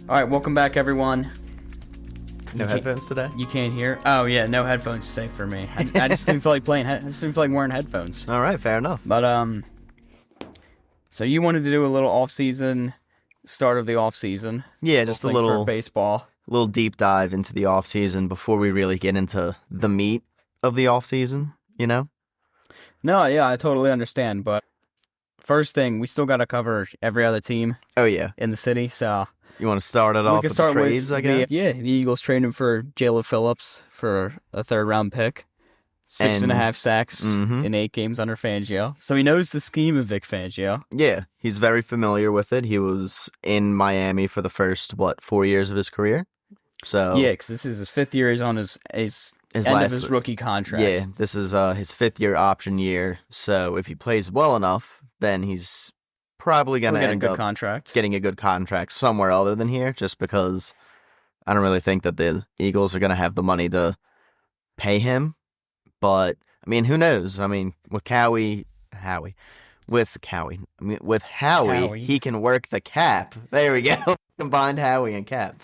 All right, welcome back, everyone. No headphones today? You can't hear? Oh, yeah, no headphones today for me. I just didn't feel like I just didn't feel like wearing headphones. All right, fair enough. But, so you wanted to do a little off-season, start of the off-season. Yeah, just a little for baseball. little deep dive into the off season before we really get into the meat of the off season, you know? No, yeah, I totally understand, but first thing, we still got to cover every other team Oh, yeah. in the city, so... You want to start it off with the trades, I guess? The Eagles traded for Jalen Phillips for a third-round pick. 6.5 sacks in 8 games under Fangio. So he knows the scheme of Vic Fangio. Yeah, he's very familiar with it. He was in Miami for the first, 4 years of his career? So yeah, because this is his 5th year. He's on his end of his rookie contract. Yeah, this is his 5th-year option year. So if he plays well enough, then he's probably going to end up getting a good contract somewhere other than here, just because I don't really think that the Eagles are going to have the money to pay him. But, I mean, who knows? I mean, with Howie, he can work the cap. There we go. Combined Howie and Cap.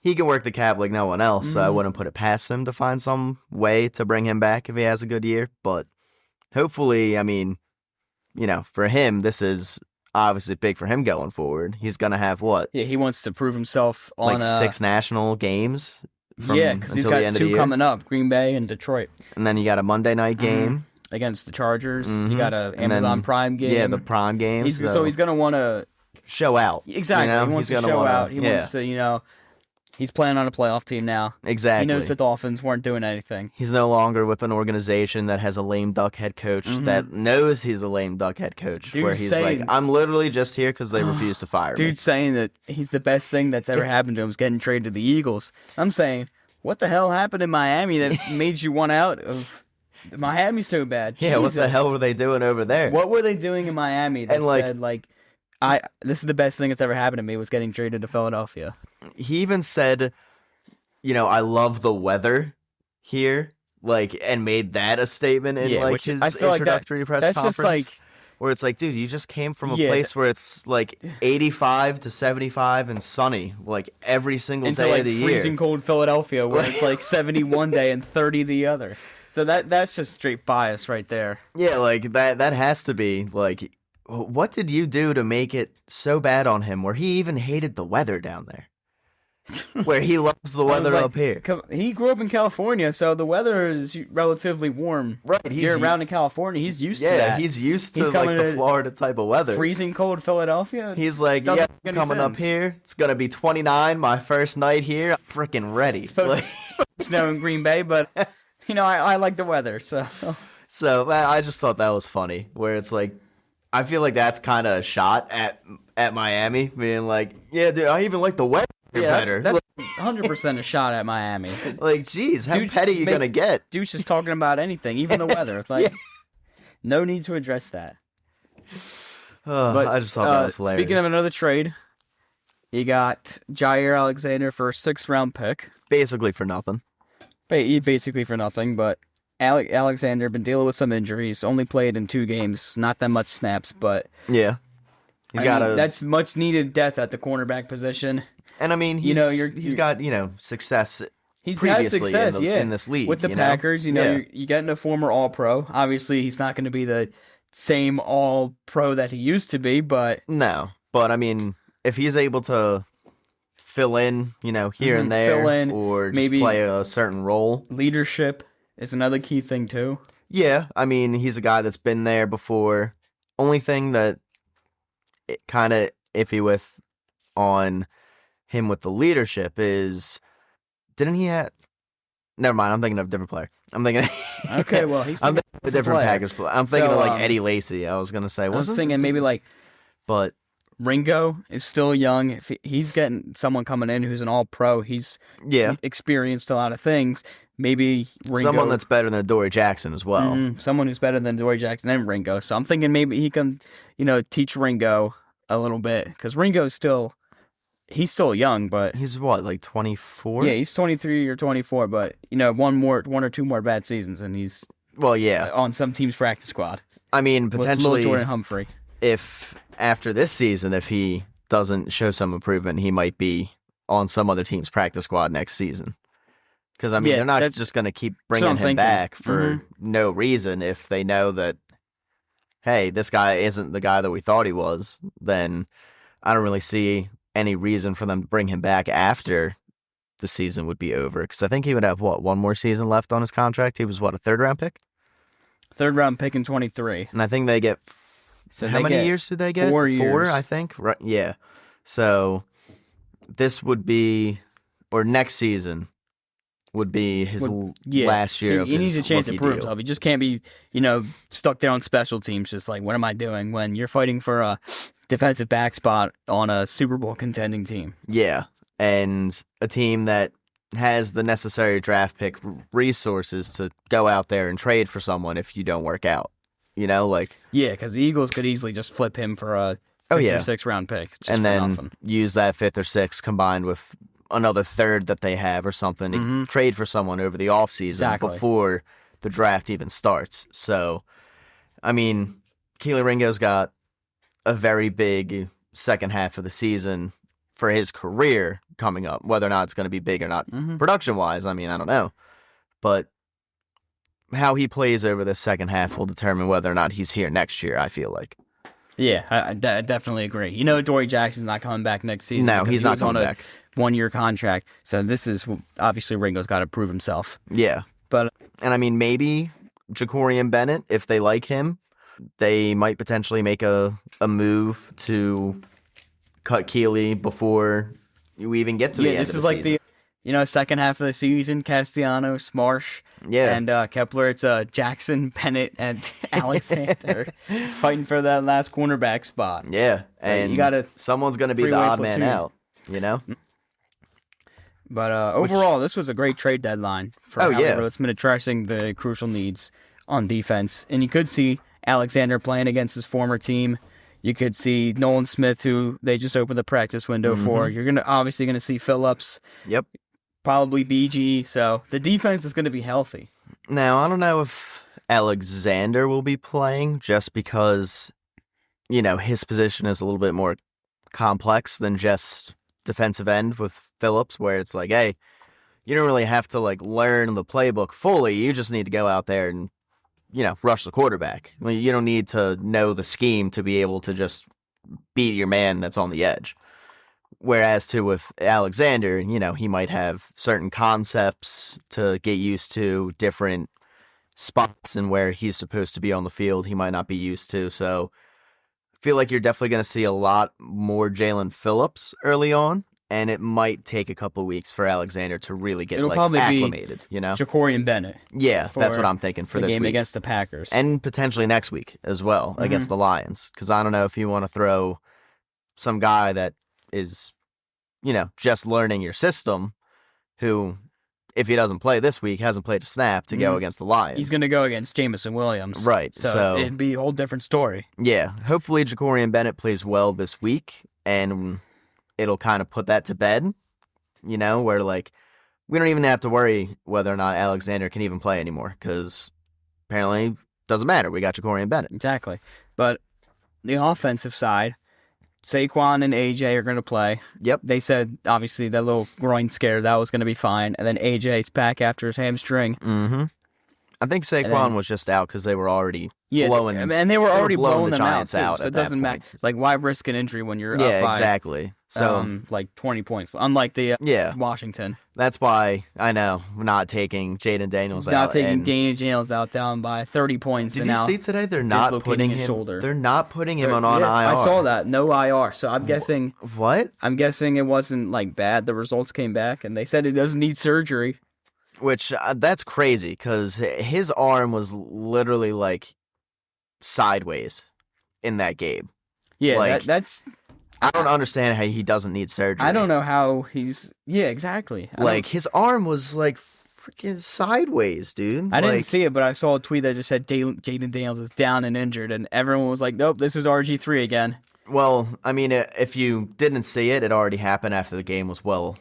He can work the cap like no one else, so I wouldn't put it past him to find some way to bring him back if he has a good year. But hopefully, I mean, for him, this is obviously big for him going forward. He's going to have what? Yeah, he wants to prove himself on 6 national games. Because he's got 2 coming up, Green Bay and Detroit. And then you got a Monday night game. Against the Chargers. You got an Amazon Prime game. Yeah, the Prime game. So he's going to want to... show out. Exactly. He wants to show out. He wants to, he's playing on a playoff team now. Exactly. He knows the Dolphins weren't doing anything. He's no longer with an organization that has a lame duck head coach that knows he's a lame duck head coach. Where he's like, I'm literally just here because they refuse to fire me. Dude's saying that he's the best thing that's ever happened to him is getting traded to the Eagles. I'm saying, what the hell happened in Miami that made you want out of Miami so bad? Yeah, Jesus. What the hell were they doing over there? What were they doing in Miami that said, this is the best thing that's ever happened to me was getting traded to Philadelphia? He even said, I love the weather here, and made that a statement in his introductory press conference. Where it's like, dude, you just came from a place where it's 85 to 75 and sunny, every single day of the year. Freezing cold Philadelphia, where it's 70 one day and 30 the other. So that's just straight bias right there. Yeah, that has to be what did you do to make it so bad on him where he even hated the weather down there? Where he loves the weather up here. Because he grew up in California, so the weather is relatively warm. Right. Year-round in California. He's used to that. Yeah, he's used to the Florida type of weather. Freezing cold Philadelphia? He's like, coming up here. It's going to be 29 my first night here. I'm freaking ready. It's supposed to snow in Green Bay, but, I like the weather, so... So, I just thought that was funny, where it's I feel like that's kind of a shot at Miami, being yeah, dude, I even like the weather better. That's 100% a shot at Miami. Geez, how petty you going to get? Dude's just talking about anything, even the weather. No need to address that. But I just thought that was hilarious. Speaking of another trade, you got Jair Alexander for a 6th-round pick. Basically for nothing. Basically for nothing, but Alexander been dealing with some injuries. Only played in 2 games, not that much snaps, but yeah, that's much needed depth at the cornerback position. And I mean, he's got success. He's previously had success, in this league with the Packers. You're getting a former All-Pro. Obviously, he's not going to be the same All-Pro that he used to be, but no. But I mean, if he's able to fill in, here and there, or just maybe play a certain role, leadership is another key thing too. Yeah, I mean, he's a guy that's been there before. Only thing that it kind of iffy with on him with the leadership is, didn't he have... Never mind, I'm thinking of a different player. I'm thinking... Okay, well, he's I'm thinking of a different Packers player. I'm thinking of Eddie Lacy, I was going to say. I was thinking maybe But... Ringo is still young. If he's getting someone coming in who's an all-pro, he's experienced a lot of things. Maybe Ringo... Someone that's better than Dory Jackson as well. Someone who's better than Dory Jackson and Ringo. So I'm thinking maybe he can, teach Ringo a little bit. Because Ringo's still... He's still young, but... He's what, 24? Yeah, he's 23 or 24, but, one or two more bad seasons, and he's... Well, yeah. On some team's practice squad. I mean, potentially... With Jordan Humphrey. If, after this season, if he doesn't show some improvement, he might be on some other team's practice squad next season. Because, I mean, they're not just going to keep bringing him back for no reason. If they know that, hey, this guy isn't the guy that we thought he was, then I don't really see any reason for them to bring him back after the season would be over. Because I think he would have, one more season left on his contract? He was, a third-round pick? Third-round pick in 23. And I think they get... how many years do they get? 4 years. 4, I think? Right, yeah. So this would be... Or next season would be his last year of his he needs a chance to prove deal. himself. He just can't be, stuck there on special teams just like, what am I doing? When you're fighting for a defensive back spot on a Super Bowl contending team. Yeah, and a team that has the necessary draft pick resources to go out there and trade for someone if you don't work out. Yeah, because the Eagles could easily just flip him for a 5th or 6th round pick. And then use that 5th or 6th combined with another third that they have or something to trade for someone over the offseason before the draft even starts. So, I mean, Keely Ringo's got a very big second half of the season for his career coming up. Whether or not it's going to be big or not production-wise, I mean, I don't know. But how he plays over the second half will determine whether or not he's here next year, I feel like. Yeah, I definitely agree. Dory Jackson's not coming back next season. No, he's not coming back. 1-year contract. So this is obviously Ringo's got to prove himself. Yeah. And I mean, maybe Jacorian Bennett, if they like him, they might potentially make a move to cut Keely before you even get to the end of the season. Yeah, this is like the second half of the season, Castellanos, Marsh, and Kepler. It's Jackson, Bennett, and Alexander fighting for that last cornerback spot. Yeah, so and someone's going to be the odd man out, But overall, this was a great trade deadline for it's been addressing the crucial needs on defense. And you could see Alexander playing against his former team. You could see Nolan Smith, who they just opened the practice window for. You're obviously going to see Phillips. Yep. Probably BG. So the defense is going to be healthy. Now, I don't know if Alexander will be playing just because, his position is a little bit more complex than just defensive end with Phillips, where it's like, hey, you don't really have to learn the playbook fully. You just need to go out there and, rush the quarterback. You don't need to know the scheme to be able to just beat your man that's on the edge. Whereas with Alexander, he might have certain concepts to get used to, different spots and where he's supposed to be on the field he might not be used to. So I feel like you're definitely going to see a lot more Jalen Phillips early on, and it might take a couple of weeks for Alexander to really get acclimated. Jacorian Bennett. Yeah, that's what I'm thinking for this game week against the Packers, and potentially next week as well against the Lions. Because I don't know if you want to throw some guy that is, just learning your system, who, if he doesn't play this week, hasn't played a snap to go against the Lions. He's going to go against Jameson Williams. Right. So it'd be a whole different story. Yeah. Hopefully Jacorian Bennett plays well this week, and it'll kind of put that to bed, where, we don't even have to worry whether or not Alexander can even play anymore, because apparently it doesn't matter. We got Jacorian Bennett. Exactly. But the offensive side, Saquon and AJ are going to play. Yep. They said, obviously, that little groin scare, that was going to be fine. And then AJ's back after his hamstring. Mm-hmm. I think Saquon was just out because they were already blowing and they were already blowing the them Giants out. So it doesn't matter. Why risk an injury when you're up by exactly. So 20 points, unlike the Washington. That's why I know we're not taking Jaden Daniels out. Not taking Daniels out down by 30 points. Did you see today? They're not putting him. Shoulder. They're not putting him on IR. I saw that. No IR. So I'm guessing. What? I'm guessing it wasn't bad. The results came back, and they said it doesn't need surgery. Which that's crazy because his arm was literally sideways in that game. Yeah, that's. I don't understand how he doesn't need surgery. I don't know how he's... Yeah, exactly. His arm was, freaking sideways, dude. I didn't see it, but I saw a tweet that just said Jaden Daniels is down and injured, and everyone was like, nope, this is RG3 again. Well, I mean, if you didn't see it, it already happened after the game was well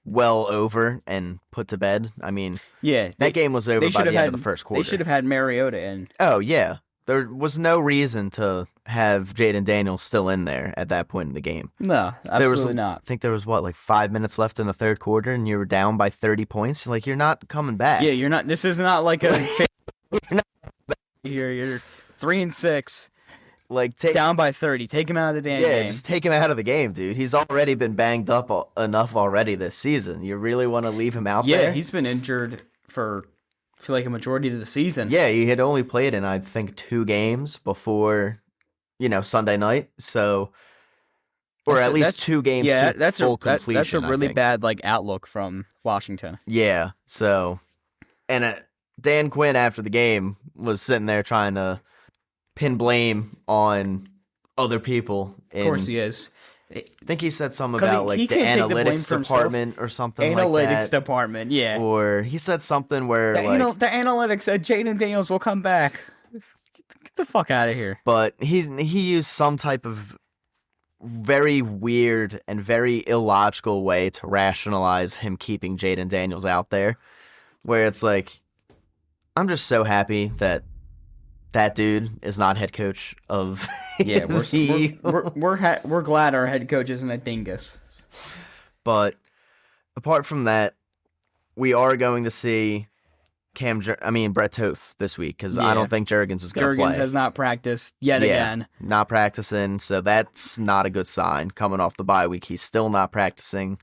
over and put to bed. I mean, that game was over by the end of the first quarter. They should have had Mariota in. Oh, yeah. there was no reason to have Jaden Daniels still in there at that point in the game. No, absolutely not. I think there was, 5 minutes left in the third quarter, and you were down by 30 points? Like, you're not coming back. Yeah, you're not. This is not like a... You're 3-6. Like, down by 30. Take him out of the damn game. Yeah, just take him out of the game, dude. He's already been banged up enough already this season. You really want to leave him out there? Yeah, he's been injured for like a majority of the season. Yeah, he had only played in, I think, 2 games before, Sunday night. So, or at least 2 games. Yeah, that's full completion. That's a really bad outlook from Washington. Yeah. So, and Dan Quinn after the game was sitting there trying to pin blame on other people. Of course he is. I think he said something about the analytics department or something like that. Analytics department, yeah. Or he said something where the analytics said Jaden Daniels will come back. Get the fuck out of here. But he used some type of very weird and very illogical way to rationalize him keeping Jaden Daniels out there, where it's like, I'm just so happy that dude is not head coach of. Yeah, we're glad our head coach isn't a dingus. But apart from that, we are going to see Brett Toth this week, because I don't think Juergens is going to play. Juergens has not practiced yet again. Not practicing, so that's not a good sign. Coming off the bye week, he's still not practicing.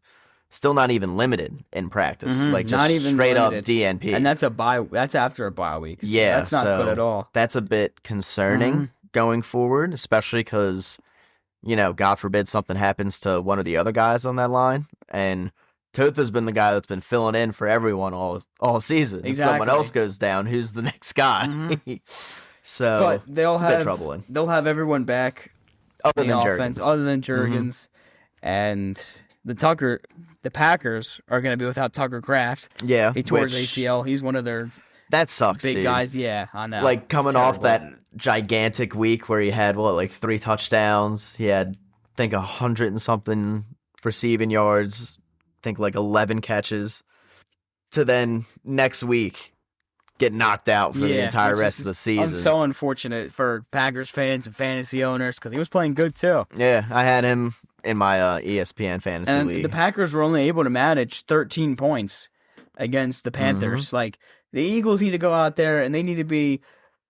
Still not even limited in practice. Just not even straight limited. Up DNP. And that's after a bye week. So yeah, that's not good at all. That's a bit concerning going forward, especially because, God forbid something happens to one of the other guys on that line. And Toth has been the guy that's been filling in for everyone all season. Exactly. If someone else goes down, who's the next guy? So it's a bit troubling. They'll have everyone back other than Juergens. And the Packers are going to be without Tucker Kraft. Yeah. He tore his ACL. He's one of their that sucks, big dude. guys. Yeah, I know. Like, coming off that gigantic week where he had, 3 touchdowns. He had, I think, 100 and something receiving yards. I think, 11 catches. To then, next week, get knocked out for the entire rest of the season. So unfortunate for Packers fans and fantasy owners, because he was playing good, too. Yeah, I had him in my ESPN fantasy league. The Packers were only able to manage 13 points against the Panthers. The Eagles need to go out there and they need to be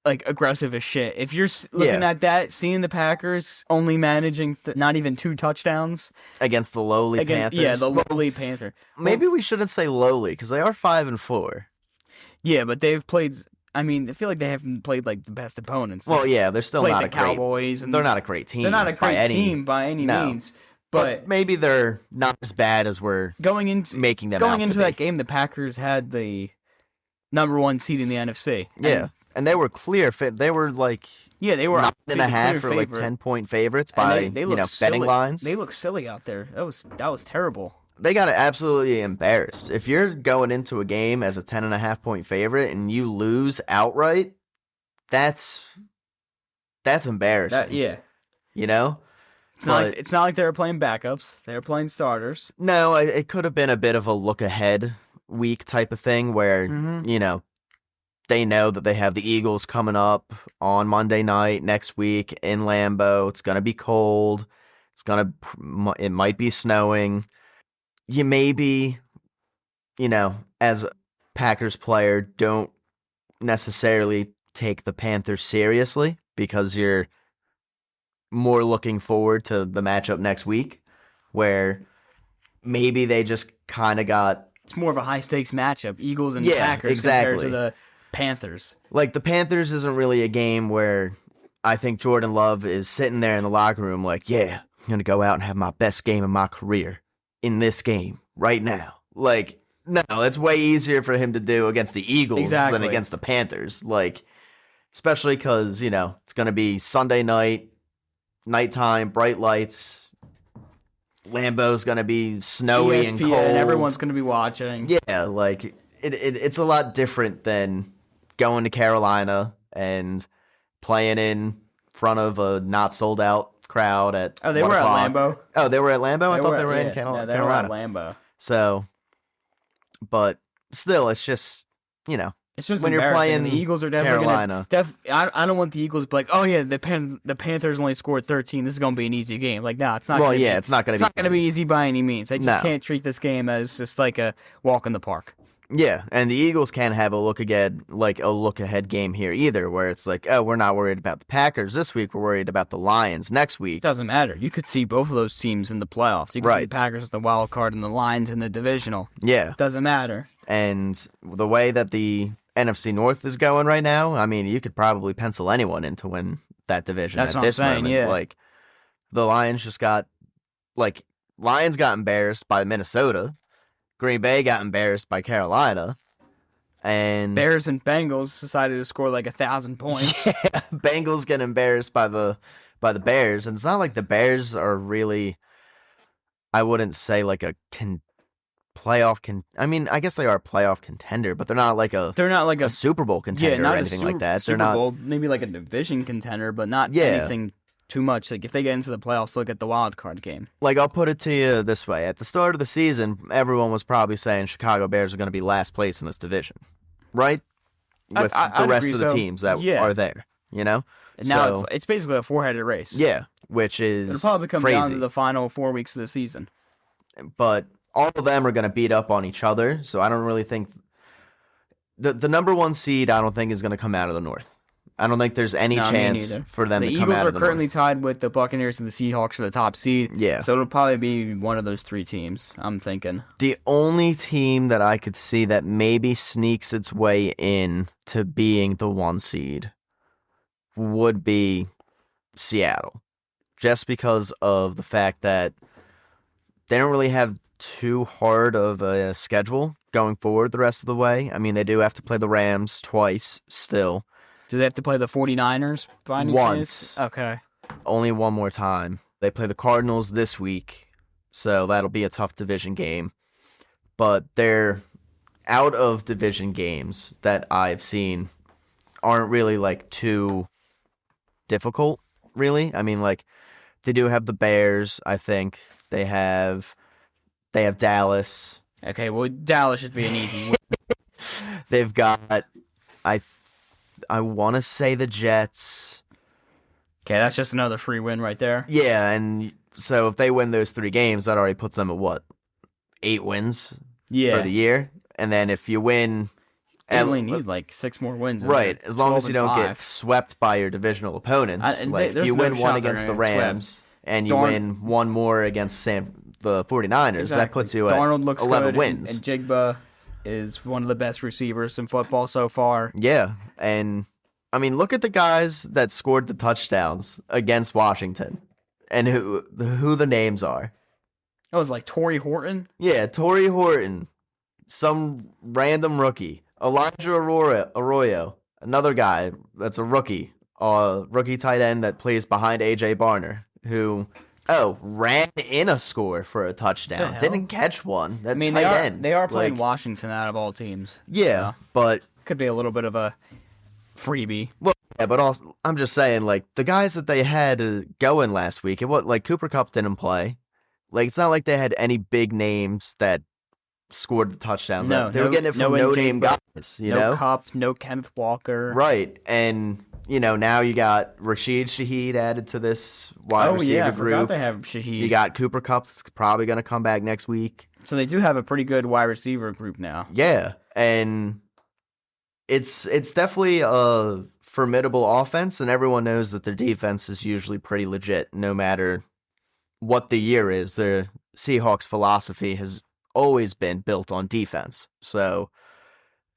aggressive as shit. If you're looking at that, seeing the Packers only managing not even 2 touchdowns against the lowly Panthers. Yeah, the lowly Panther. Maybe we shouldn't say lowly, because they are 5-4. Yeah, but they've played. I feel like they haven't played the best opponents. Well, yeah, they're still not a Cowboys, and they're not a great team. They're not a great team by any means. But maybe they're not as bad as we're making them out to be. Going into that game, the Packers had the number 1 seed in the NFC. Yeah, and they were clear. They were they were 9.5 for 10-point favorites by they betting lines. They look silly out there. That was terrible. They got absolutely embarrassed. If you're going into a game as a 10.5-point favorite and you lose outright, that's embarrassing. It's not like they were playing backups. They were playing starters. No, it could have been a bit of a look ahead week type of thing where, they know that they have the Eagles coming up on Monday night next week in Lambeau. It's going to be cold. It might be snowing. You maybe, as a Packers player, don't necessarily take the Panthers seriously because you're more looking forward to the matchup next week, where maybe they just kind of got... It's more of a high-stakes matchup, Eagles and Packers compared to the Panthers. The Panthers isn't really a game where I think Jordan Love is sitting there in the locker room I'm going to go out and have my best game of my career in this game right now. No, it's way easier for him to do against the Eagles than against the Panthers. Especially because, it's going to be Sunday nighttime, bright lights. Lambeau's going to be snowy and cold. And everyone's going to be watching. Yeah, it's a lot different than going to Carolina and playing in front of a not sold out crowd at they were o'clock. At Lambeau. Oh, they were at Lambeau? I thought they were in Carolina. They were at Lambeau. So, but still, it's just, It's just when you're embarrassing. playing The Eagles are definitely Carolina. I don't want the Eagles to be like, oh yeah, the Panthers only scored 13. This is gonna be an easy game. Like, no, it's not. Well, yeah, it's not gonna be. It's not gonna be easy by any means. They just can't treat this game as just like a walk in the park. Yeah, and the Eagles can't have a look ahead game here either, where it's like, oh, we're not worried about the Packers this week. We're worried about the Lions next week. It doesn't matter. You could see both of those teams in the playoffs. You could see the Packers in the wild card and the Lions in the divisional. Yeah, doesn't matter. And the way that the NFC North is going right now, I mean, you could probably pencil anyone in to win that division. That's at what this I'm saying, moment. yeah. Like, the Lions got embarrassed by Minnesota. Green Bay got embarrassed by Carolina, and Bears and Bengals decided to score like 1,000 points. Yeah, Bengals get embarrassed by the Bears, and it's not like the Bears are really, I wouldn't say like a I mean, I guess they are a playoff contender, but they're not like a Super Bowl contender or anything like that. They're not Bowl, maybe like a division contender, but not anything too much. Like, if they get into the playoffs, look at the wild card game. Like, I'll put it to you this way. At the start of the season, everyone was probably saying Chicago Bears are going to be last place in this division, right? With the rest of the teams that are there, you know? And now it's basically a four-headed race. Yeah, which is it'll probably come crazy. Down to the final 4 weeks of the season. But all of them are going to beat up on each other, so I don't really think the number one seed, I don't think, is going to come out of the North. I don't think there's any chance for them to come out of the North. The Eagles are currently tied with the Buccaneers and the Seahawks for the top seed. Yeah. So it'll probably be one of those three teams, I'm thinking. The only team that I could see that maybe sneaks its way in to being the one seed would be Seattle. Just because of the fact that they don't really have too hard of a schedule going forward the rest of the way. I mean, they do have to play the Rams twice still. Do they have to play the 49ers by any chance? Okay. Only one more time. They play the Cardinals this week, so that'll be a tough division game. But their out of division games that I've seen aren't really like too difficult, really. I mean, like, they do have the Bears, I think. They have Dallas. Okay, well, Dallas should be an easy win. They've got I want to say the Jets. Okay, that's just another free win right there. Yeah, and so if they win those 3 games, that already puts them at 8 wins for the year. And then if you win, you only need like 6 more wins. Right, as long as you don't get swept by your divisional opponents. Like, if you win one against the Rams and you win one more against the 49ers, that puts you at 11 wins. And Jigba is one of the best receivers in football so far. Yeah, and I mean, look at the guys that scored the touchdowns against Washington and who the names are. It was like Torrey Horton? Yeah, Torrey Horton, some random rookie. Elijah Arroyo, another guy that's a rookie tight end that plays behind A.J. Barner, who ran in a score for a touchdown. Didn't catch one. That tight end. They are playing Washington out of all teams. Yeah, but could be a little bit of a freebie. Well, yeah, but also I'm just saying, like, the guys that they had going last week, Cooper Kupp didn't play. Like, it's not like they had any big names that scored the touchdowns. They were getting it from no-name guys. No Kupp, no Kenneth Walker. Right, and now you got Rashid Shaheed added to this wide receiver group. I forgot they have Shaheed. You got Cooper Kupp that's probably going to come back next week. So they do have a pretty good wide receiver group now. Yeah, and it's definitely a formidable offense, and everyone knows that their defense is usually pretty legit no matter what the year is. The Seahawks' philosophy has always been built on defense. So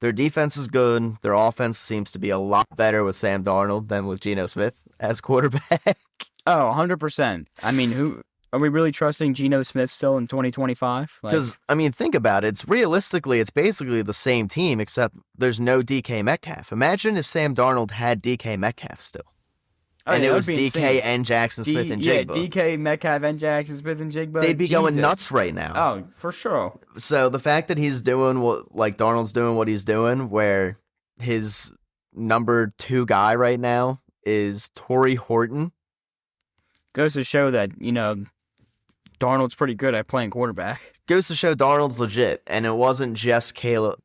their defense is good. Their offense seems to be a lot better with Sam Darnold than with Geno Smith as quarterback. Oh, 100%. I mean, are we really trusting Geno Smith still in 2025? Because, I mean, think about it. It's basically the same team, except there's no DK Metcalf. Imagine if Sam Darnold had DK Metcalf still. And it was DK insane. And Jackson Smith and Jigba. Yeah, DK Metcalf and Jackson Smith and Jigba. They'd be going nuts right now. Oh, for sure. So the fact that he's doing Darnold's doing what he's doing, where his number 2 guy right now is Torrey Horton, goes to show that, Darnold's pretty good at playing quarterback. Goes to show Darnold's legit, and it wasn't just Caleb.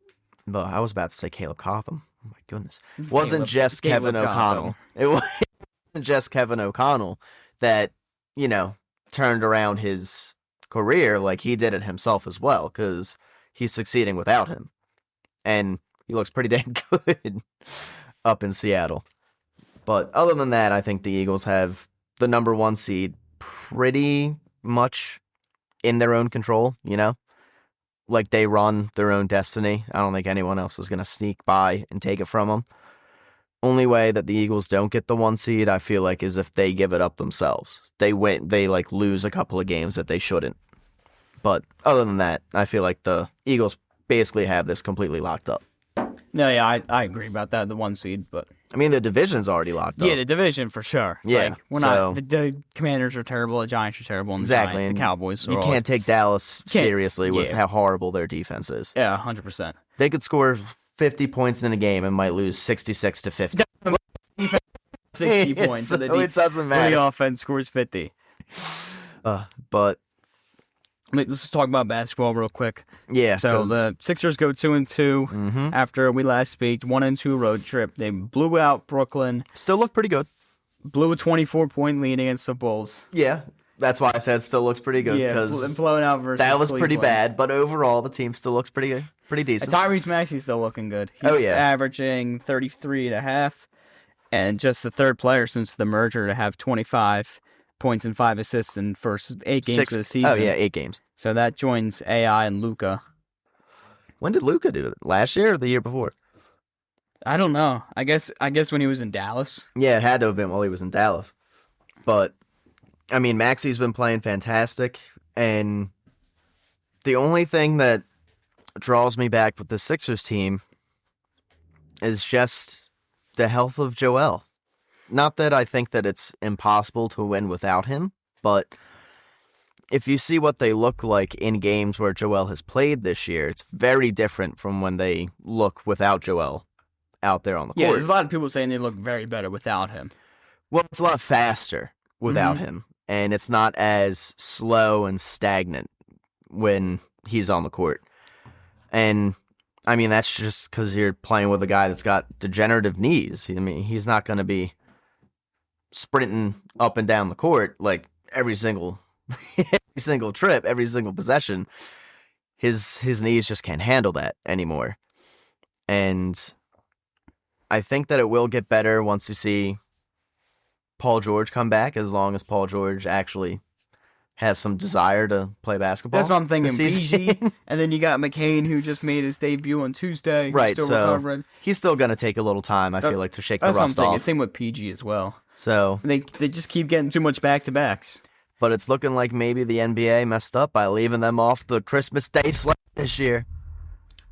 Well, I was about to say Caleb Cotham. my goodness. It wasn't just Kevin O'Connell. It wasn't just Kevin O'Connell that, turned around his career. Like, he did it himself as well, because he's succeeding without him. And he looks pretty damn good up in Seattle. But other than that, I think the Eagles have the number 1 seed pretty much in their own control, Like, they run their own destiny. I don't think anyone else is going to sneak by and take it from them. Only way that the Eagles don't get the 1 seed, I feel like, is if they give it up themselves. They lose a couple of games that they shouldn't. But other than that, I feel like the Eagles basically have this completely locked up. No, yeah, I agree about that, the 1 seed, but... I mean, the division's already locked up. Yeah, the division, for sure. Yeah. The Commanders are terrible, the Giants are terrible, and the Cowboys are... You can't take Dallas seriously with how horrible their defense is. Yeah, 100%. They could score 50 points in a game and might lose 66 to 50. 60 points. So it doesn't matter. The offense scores 50. But... Let's just talk about basketball real quick. Yeah. So the Sixers go 2-2 after we last speak. 1-2 road trip. They blew out Brooklyn. Still look pretty good. Blew a 24-point lead against the Bulls. Yeah. That's why I said still looks pretty good. Yeah, blowing out versus that was Cleveland. Pretty bad, but overall the team still looks pretty good, pretty decent. Tyrese Maxey's still looking good. He's averaging 33.5, and just the third player since the merger to have 25 points and 5 assists in first 8 games of the season. Oh yeah, 8 games. So that joins AI and Luka. When did Luka do it? Last year or the year before? I don't know. I guess when he was in Dallas. Yeah, it had to have been while he was in Dallas. But I mean, Maxey's been playing fantastic, and the only thing that draws me back with the Sixers team is just the health of Joel. Not that I think that it's impossible to win without him, but if you see what they look like in games where Joel has played this year, it's very different from when they look without Joel out there on the court. Yeah, there's a lot of people saying they look very better without him. Well, it's a lot faster without him, and it's not as slow and stagnant when he's on the court. And, I mean, that's just because you're playing with a guy that's got degenerative knees. I mean, he's not going to be sprinting up and down the court like every single trip, every single possession. His knees just can't handle that anymore. And I think that it will get better once you see Paul George come back, as long as Paul George actually has some desire to play basketball. That's what I'm thinking. PG, and then you got McCain, who just made his debut on Tuesday. Right, still so recovering. He's still going to take a little time, I feel like, to shake the rust off. Same with PG as well. So they just keep getting too much back-to-backs. But it's looking like maybe the NBA messed up by leaving them off the Christmas Day slate this year.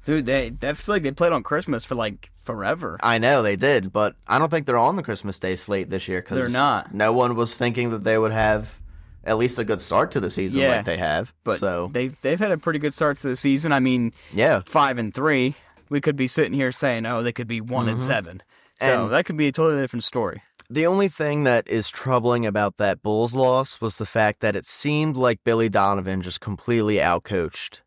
Dude, I feel like they played on Christmas for like forever. I know they did, but I don't think they're on the Christmas Day slate this year because they're not. No one was thinking that they would have at least a good start to the season like they have. But so they've had a pretty good start to the season. I mean, 5-3. We could be sitting here saying, oh, they could be 1-7. So And that could be a totally different story. The only thing that is troubling about that Bulls loss was the fact that it seemed like Billy Donovan just completely outcoached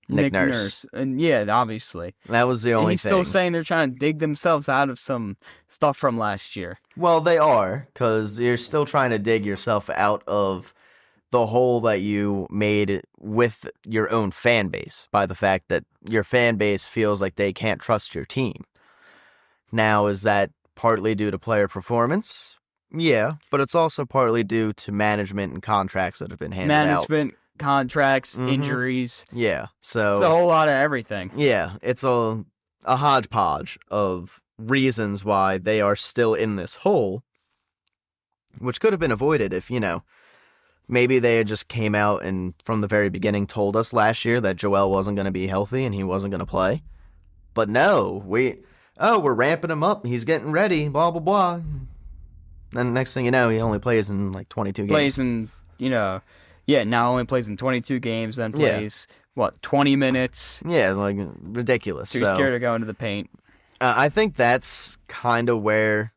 Nick Nurse. And yeah, obviously. That was the only He's thing. still saying they're trying to dig themselves out of some stuff from last year. Well, they are, because you're still trying to dig yourself out of the hole that you made with your own fan base by the fact that your fan base feels like they can't trust your team. Now, is that partly due to player performance? Yeah, but it's also partly due to management and contracts that have been handed out. Management, contracts, injuries. Yeah, so it's a whole lot of everything. Yeah, it's a hodgepodge of reasons why they are still in this hole, which could have been avoided if, maybe they had just came out and from the very beginning told us last year that Joel wasn't going to be healthy and he wasn't going to play. But no, we're ramping him up. He's getting ready, blah, blah, blah. And the next thing you know, he only plays in like 22 games. Plays in, now only plays in 22 games, then plays, 20 minutes? Yeah, it's like ridiculous. Too scared to go into the paint. I think that's kind of where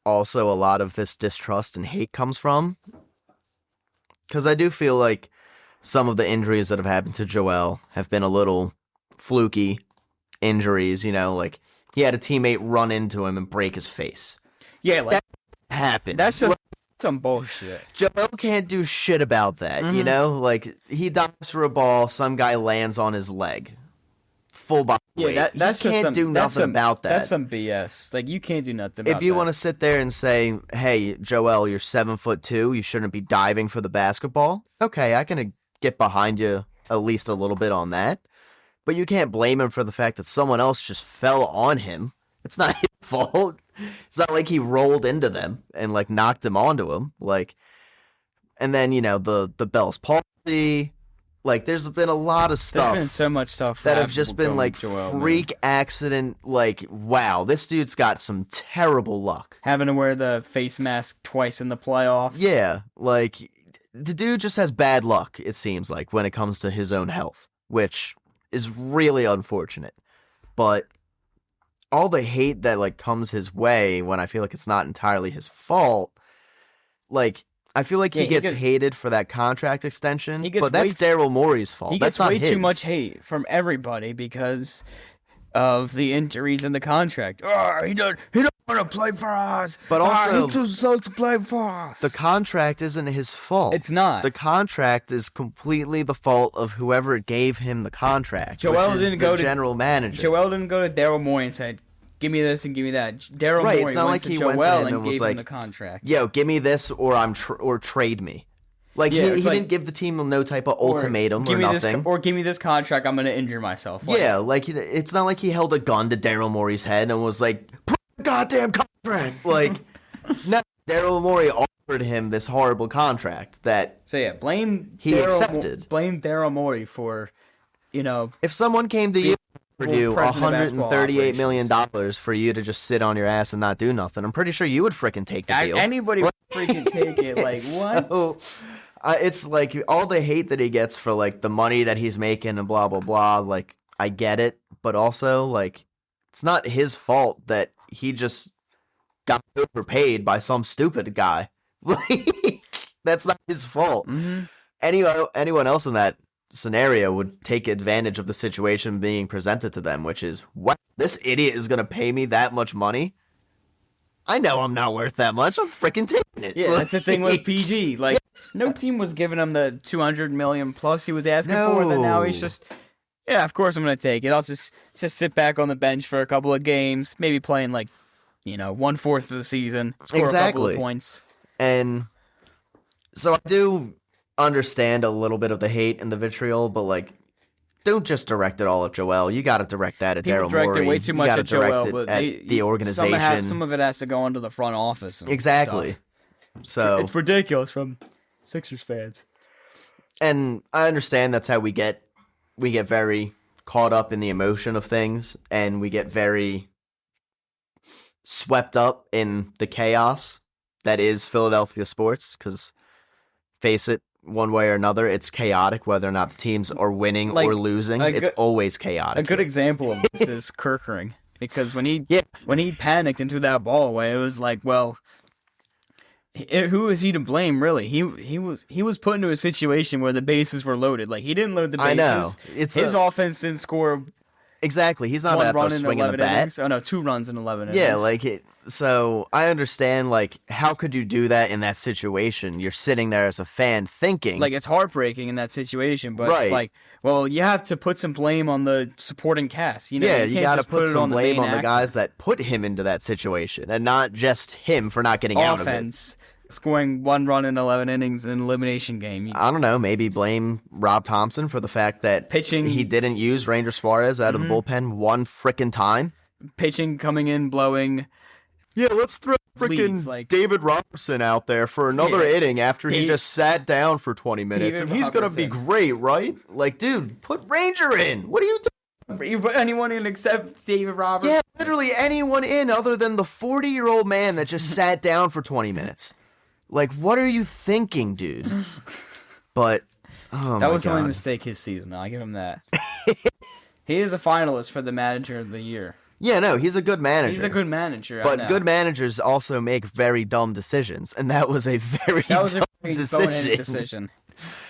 also a lot of this distrust and hate comes from. Because I do feel like some of the injuries that have happened to Joel have been a little fluky injuries, like he had a teammate run into him and break his face. Yeah, like that happened. That's just some bullshit. Joel can't do shit about that, you know? Like, he dives for a ball, some guy lands on his leg. Full body weight. That's he can't do nothing about that. That's some BS. Like, you can't do nothing about that. If you want to sit there and say, hey, Joel, you're 7'2", you shouldn't be diving for the basketball, okay, I can get behind you at least a little bit on that. But you can't blame him for the fact that someone else just fell on him. It's not his fault. It's not like he rolled into them and, like, knocked them onto him. Like, and then, you know, the Bell's palsy. Like, there's been a lot of stuff. There's been so much stuff that have just been, like, freak accident. Like, wow, this dude's got some terrible luck. Having to wear the face mask twice in the playoffs. Yeah, like, the dude just has bad luck, it seems like, when it comes to his own health, which is really unfortunate. But all the hate that, like, comes his way when I feel like it's not entirely his fault, like, I feel like he gets hated for that contract extension, but that's Daryl Morey's fault. That's not his. He gets way too much hate from everybody because of the injuries in the contract. Oh, he don't want to play for us. But also, he's too slow to play for us. The contract isn't his fault. It's not. The contract is completely the fault of whoever gave him the contract. Joel didn't go to general manager. Joel didn't go to Daryl Morey and said, give me this and give me that. Daryl Morey it's not went like to he Joel went to him and and was gave like, him the contract. Yo, give me this or trade me. Like, he didn't give the team no type of ultimatum or nothing. Or give me this contract, I'm going to injure myself. Like, yeah, like, it's not like he held a gun to Daryl Morey's head and was like, put the goddamn contract. Like, no, Daryl Morey offered him this horrible contract that he accepted. Blame Daryl Morey for, you know. If someone came to you for you $138 million for you to just sit on your ass and not do nothing, I'm pretty sure you would frickin' take the deal. Anybody would freaking take it. Like, what? It's like all the hate that he gets for, like, the money that he's making and blah, blah, blah. Like, I get it. But also, like, it's not his fault that he just got overpaid by some stupid guy. Like, that's not his fault. Mm-hmm. Anyone else in that scenario would take advantage of the situation being presented to them, which is, what? This idiot is going to pay me that much money? I know I'm not worth that much. I'm freaking taking it. Yeah, that's the thing with PG. Like, no team was giving him the $200 million plus he was asking for, and then now he's just, yeah, of course I'm going to take it. I'll just sit back on the bench for a couple of games, maybe playing, like, you know, 1/4 of the season, score a couple of points. And so I do understand a little bit of the hate and the vitriol, but, like, don't just direct it all at Joel. You got to direct that at Daryl Morey. People direct it way too much at Joel, but at the organization. Some of it has to go into the front office. Exactly. Stuff. So it's ridiculous from Sixers fans. And I understand that's how we get very caught up in the emotion of things, and we get very swept up in the chaos that is Philadelphia sports, because face it, one way or another, it's chaotic whether or not the teams are winning or losing. It's always chaotic. A good example of this is Kirkering, because when he panicked and threw that ball away, it was like, well, who is he to blame, really? He was put into a situation where the bases were loaded. Like, he didn't load the bases. I know. His offense didn't score. Exactly. He's not out there swinging the bat. Innings. Oh, no, 2 runs in 11 innings. Yeah, like it. So I understand, like, how could you do that in that situation? You're sitting there as a fan thinking. Like, it's heartbreaking in that situation, but it's like, well, you have to put some blame on the supporting cast. You know, yeah, you got to put some blame on the guys that put him into that situation, and not just him for not getting out of it. Scoring 1 run in 11 innings in an elimination game. I don't know, maybe blame Rob Thompson for the fact that he didn't use Ranger Suarez out of the bullpen one frickin' time. Pitching coming in, blowing. Yeah, let's throw frickin' David Robertson out there for another inning after he just sat down for 20 minutes, and he's going to be great, right? Like, dude, put Ranger in. What are you doing? You put anyone in except David Robertson? Yeah, literally anyone in other than the 40-year-old man that just sat down for 20 minutes. Like, what are you thinking, dude? But, that was the only mistake his season, though. I give him that. He is a finalist for the Manager of the Year. Yeah, no, he's a good manager. He's a good manager. But good managers also make very dumb decisions, and that was a very dumb decision.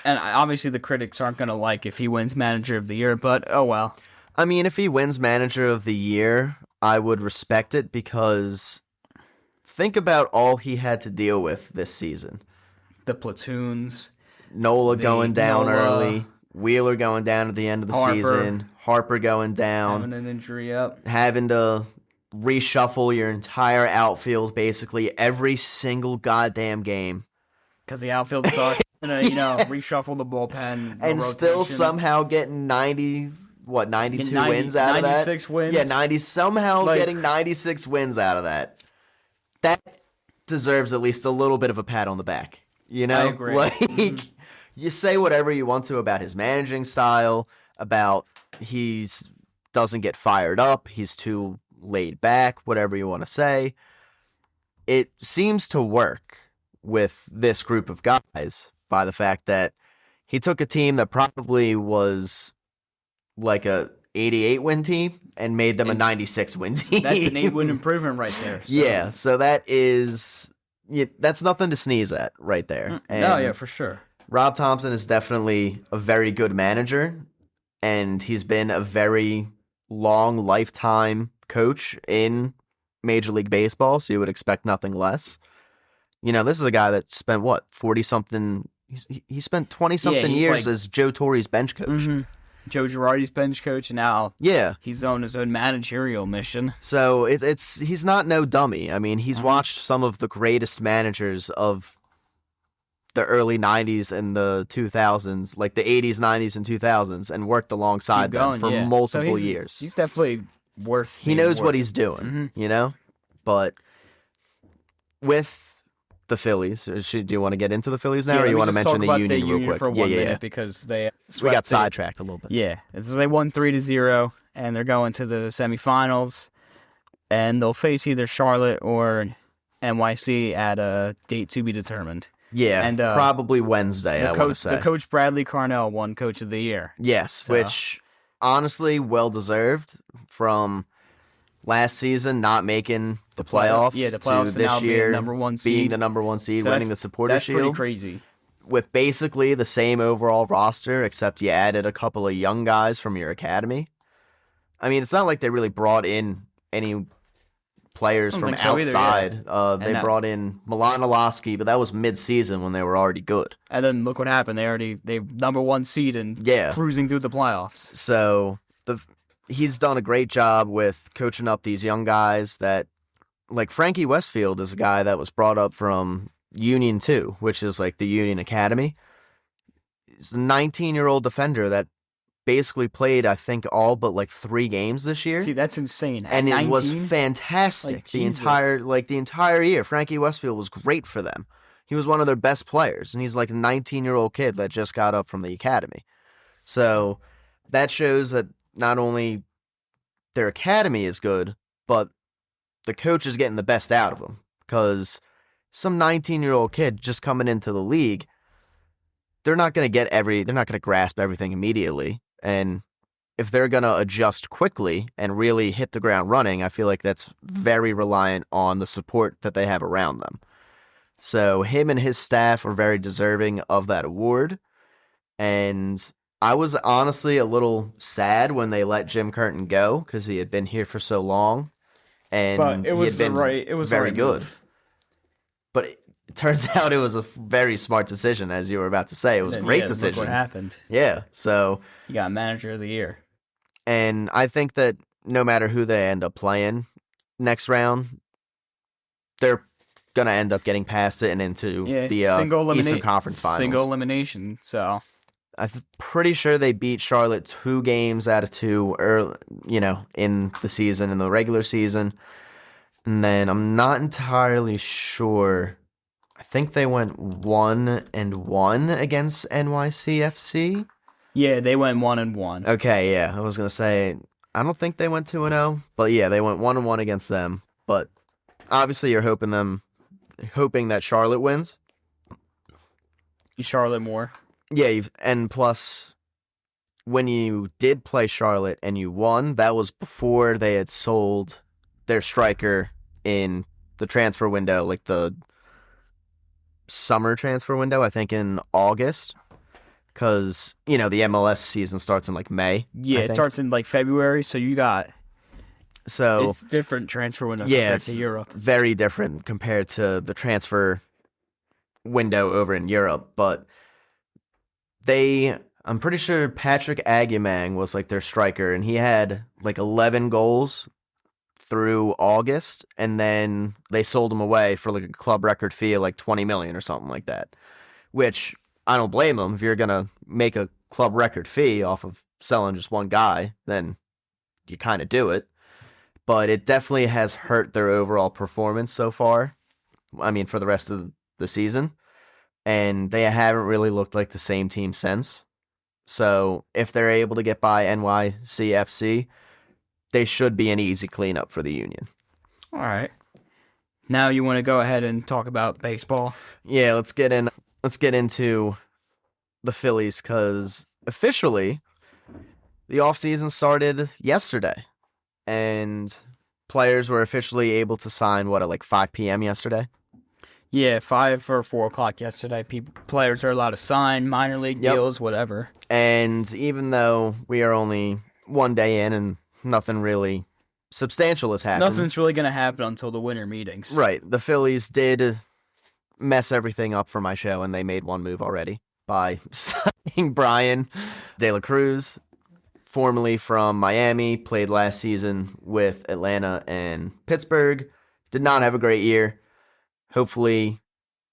And obviously the critics aren't going to like if he wins Manager of the Year, but oh well. I mean, if he wins Manager of the Year, I would respect it because think about all he had to deal with this season. The platoons. Nola going down early. Wheeler going down at the end of the season. Harper going down. Having an injury up. Having to reshuffle your entire outfield basically every single goddamn game. Because the outfield sucks. Reshuffle the bullpen. And still somehow getting 92 wins out of that? 96 wins? Yeah, getting 96 wins out of that. That deserves at least a little bit of a pat on the back. You know? I agree. You say whatever you want to about his managing style, about doesn't get fired up, he's too laid back, whatever you want to say. It seems to work with this group of guys by the fact that he took a team that probably was like a 88 win team and made them a 96 win team. That's an 8-win improvement right there. So. Yeah, so that's nothing to sneeze at right there. Yeah, for sure. Rob Thompson is definitely a very good manager, and he's been a very long lifetime coach in Major League Baseball, so you would expect nothing less. This is a guy that spent, 40-something... He spent 20-something years as Joe Torre's bench coach. Mm-hmm. Joe Girardi's bench coach, and now he's on his own managerial mission. So he's not no dummy. I mean, he's watched some of the greatest managers of the early 90s and the 2000s, like the 80s, 90s, and 2000s, and worked alongside them for multiple years. He's definitely worth... He knows what he's doing, But with the Phillies, do you want to get into the Phillies now, or you want to mention the Union real quick? For 1 minute because we got sidetracked a little bit. Yeah, they won 3-0, and they're going to the semifinals, and they'll face either Charlotte or NYC at a date to be determined. Yeah, and probably Wednesday, I want to say. The coach Bradley Carnell won Coach of the Year. Yes, which, honestly, well-deserved from last season not making the playoffs, the playoffs to this year being the number one seed, winning the Supporter Shield. That's pretty crazy. With basically the same overall roster, except you added a couple of young guys from your academy. I mean, it's not like they really brought in any players from outside. They brought in Milan Olaski, but that was mid-season when they were already good. And then look what happened. They number one seed and cruising through the playoffs. So he's done a great job with coaching up these young guys that, like Frankie Westfield is a guy that was brought up from Union 2, which is like the Union Academy. He's a 19-year-old defender that basically played, I think, all but like 3 games this year. See, that's insane. And it was fantastic the entire year. Frankie Westfield was great for them. He was one of their best players, and he's like a 19-year-old kid that just got up from the academy. So that shows that not only their academy is good, but the coach is getting the best out of them. Because some 19-year-old kid just coming into the league, they're not going to grasp everything immediately. And if they're going to adjust quickly and really hit the ground running, I feel like that's very reliant on the support that they have around them. So him and his staff are very deserving of that award. And I was honestly a little sad when they let Jim Curtin go because he had been here for so long. And he had been very good. Move. But it turns out it was a very smart decision, as you were about to say. It was a great decision. Look what happened. Yeah, so... You got Manager of the Year. And I think that no matter who they end up playing next round, they're going to end up getting past it and into the Eastern Conference Finals. Single elimination, so... I'm pretty sure they beat Charlotte 2 games out of 2 early, in the season, in the regular season. And then I'm not entirely sure. I think they went 1-1 against NYCFC. Yeah, they went 1-1. Okay, yeah. I was going to say, I don't think they went 2-0. But yeah, they went 1-1 against them. But obviously you're hoping that Charlotte wins. Charlotte more. Yeah, and plus, when you did play Charlotte and you won, that was before they had sold their striker in the transfer window, like the summer transfer window, I think in August. Because, the MLS season starts in like May. Yeah, it starts in like February, so you got So it's different transfer window compared to Europe. Very different compared to the transfer window over in Europe. But I'm pretty sure Patrick Agyemang was like their striker, and he had like 11 goals through August, and then they sold him away for like a club record fee of like 20 million or something like that. Which I don't blame them. If you're gonna make a club record fee off of selling just one guy, then you kind of do it. But it definitely has hurt their overall performance so far. I mean, for the rest of the season. And they haven't really looked like the same team since. So if they're able to get by NYCFC, they should be an easy cleanup for the Union. All right. Now you want to go ahead and talk about baseball? Yeah, let's get into the Phillies, because officially the offseason started yesterday. And players were officially able to sign, at like 5 p.m. yesterday? Yeah, 5 or 4 o'clock yesterday. Players are allowed to sign minor league deals, whatever. And even though we are only one day in and nothing really substantial has happened. Nothing's really going to happen until the winter meetings. Right. The Phillies did mess everything up for my show, and they made one move already by signing Brian De La Cruz, formerly from Miami, played last season with Atlanta and Pittsburgh. Did not have a great year. Hopefully,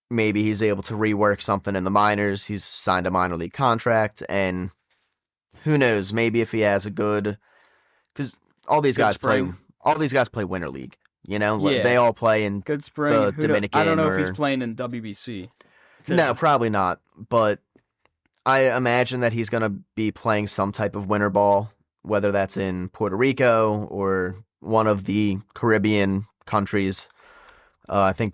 maybe he's able to rework something in the minors. He's signed a minor league contract, and who knows? Maybe if he has a good, because all these guys play winter league. You know, they all play in good spring. The Dominican. I don't know if he's playing in WBC. No, probably not. But I imagine that he's going to be playing some type of winter ball, whether that's in Puerto Rico or one of the Caribbean countries. I think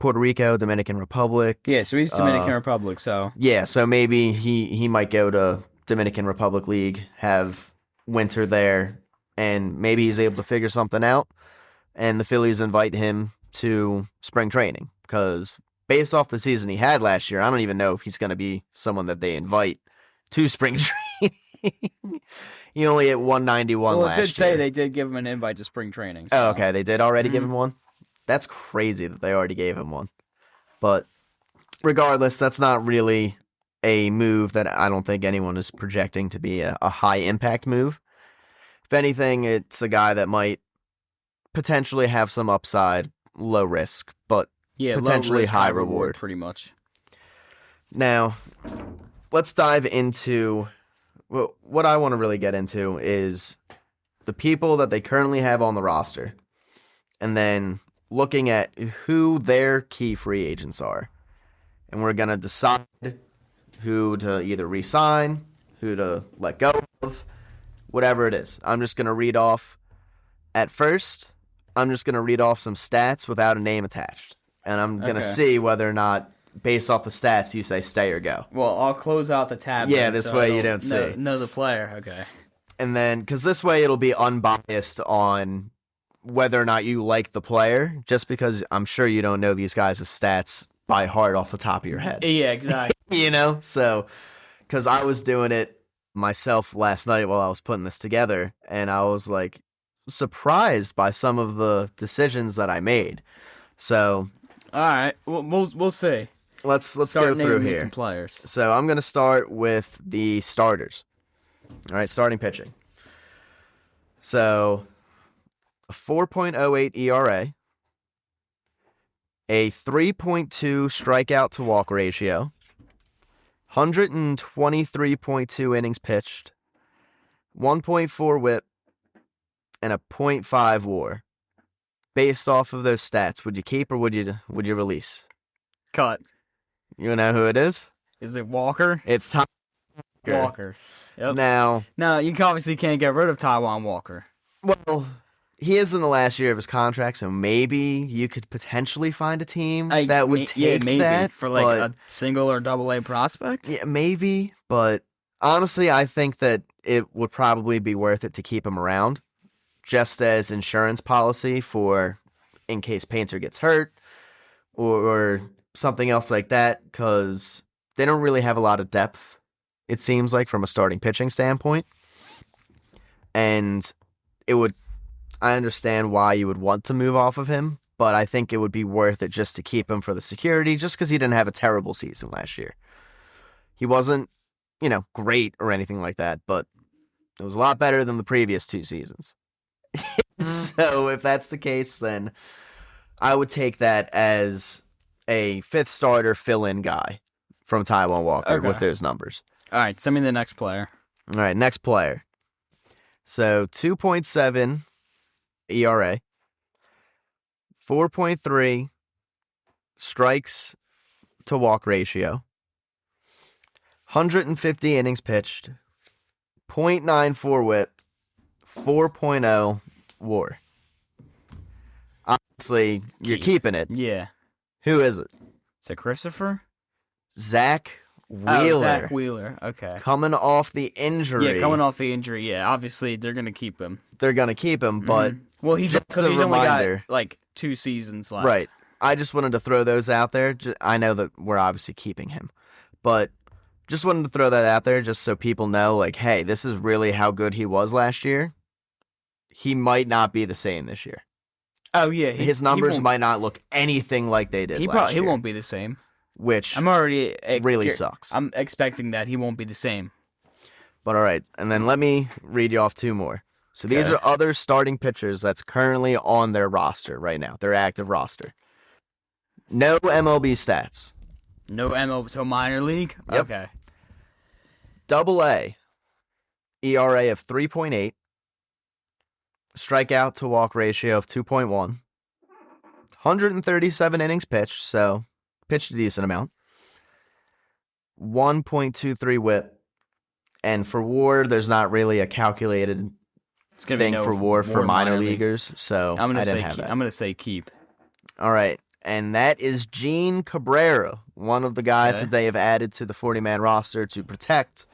Puerto Rico, Dominican Republic. Yeah, so he's Dominican Republic. So yeah, so maybe he might go to Dominican Republic League, have winter there, and maybe he's able to figure something out. And the Phillies invite him to spring training, because based off the season he had last year, I don't even know if he's going to be someone that they invite to spring training. He only hit 191 last year. Well, it did say they did give him an invite to spring training. So. Oh, okay. They did already give him one? That's crazy that they already gave him one. But regardless, that's not really a move that I don't think anyone is projecting to be a high-impact move. If anything, it's a guy that might potentially have some upside, low risk, but potentially high reward. Pretty much. Now, let's dive into what I want to really get into is the people that they currently have on the roster, and then looking at who their key free agents are. And we're going to decide who to either re-sign, who to let go of, whatever it is. I'm just going to read off, at first, I'm just going to read off some stats without a name attached. And I'm going to see whether or not, based off the stats, you say stay or go. Well, I'll close out the tab. Yeah, this way you don't see. Know the player, okay. And then, because this way it'll be unbiased on whether or not you like the player, just because I'm sure you don't know these guys' stats by heart off the top of your head. Yeah, exactly. You know? So, because I was doing it myself last night while I was putting this together, and I was like surprised by some of the decisions that I made. So, all right, we'll see. Let's go through here. Some players. So I'm gonna start with the starters. All right, starting pitching. So, a 4.08 ERA, a 3.2 strikeout to walk ratio, 123.2 innings pitched, 1.4 WHIP, and a .5 WAR. Based off of those stats, would you keep or would you release? Cut. You know who it is? Is it Walker? It's Tyler Walker. Yep. Now, you obviously can't get rid of Taijuan Walker. Well, he is in the last year of his contract, so maybe you could potentially find a team that would take that for like a single or double A prospect. Yeah, maybe. But honestly, I think that it would probably be worth it to keep him around, just as insurance policy for in case Painter gets hurt or something else like that, because they don't really have a lot of depth, it seems like, from a starting pitching standpoint. And it would I understand why you would want to move off of him, but I think it would be worth it just to keep him for the security, just because he didn't have a terrible season last year. He wasn't, great or anything like that, but it was a lot better than the previous 2 seasons. So if that's the case, then I would take that as a 5th starter fill-in guy from Taijuan Walker with those numbers. All right, send me the next player. All right, next player. So 2.7 ERA, 4.3 strikes to walk ratio, 150 innings pitched, 0.94 whip, 4.0 WAR. Obviously, you're keeping it. Yeah. Who is it? Is it Christopher? Zach Wheeler. Oh, Zach Wheeler. Okay. Coming off the injury. Yeah, coming off the injury. Yeah, obviously they're gonna keep him. They're gonna keep him, but well, he's only got like 2 seasons left. Right. I just wanted to throw those out there. I know that we're obviously keeping him, but just wanted to throw that out there just so people know, like, hey, this is really how good he was last year. He might not be the same this year. Oh yeah, his numbers might not look anything like they did last year. He won't be the same. Which I'm already really sucks. I'm expecting that he won't be the same. But all right, and then let me read you off 2 more. So these are other starting pitchers that's currently on their roster right now, their active roster. No MLB stats. No MLB, so minor league? Yep. Okay. AA, ERA of 3.8, strikeout to walk ratio of 2.1, 137 innings pitched, so pitched a decent amount, 1.23 whip, and for WAR, there's not really a calculated thing for WAR for minor leaguers, so I didn't have that. I'm going to say keep. All right, and that is Gene Cabrera, one of the guys that they have added to the 40-man roster to protect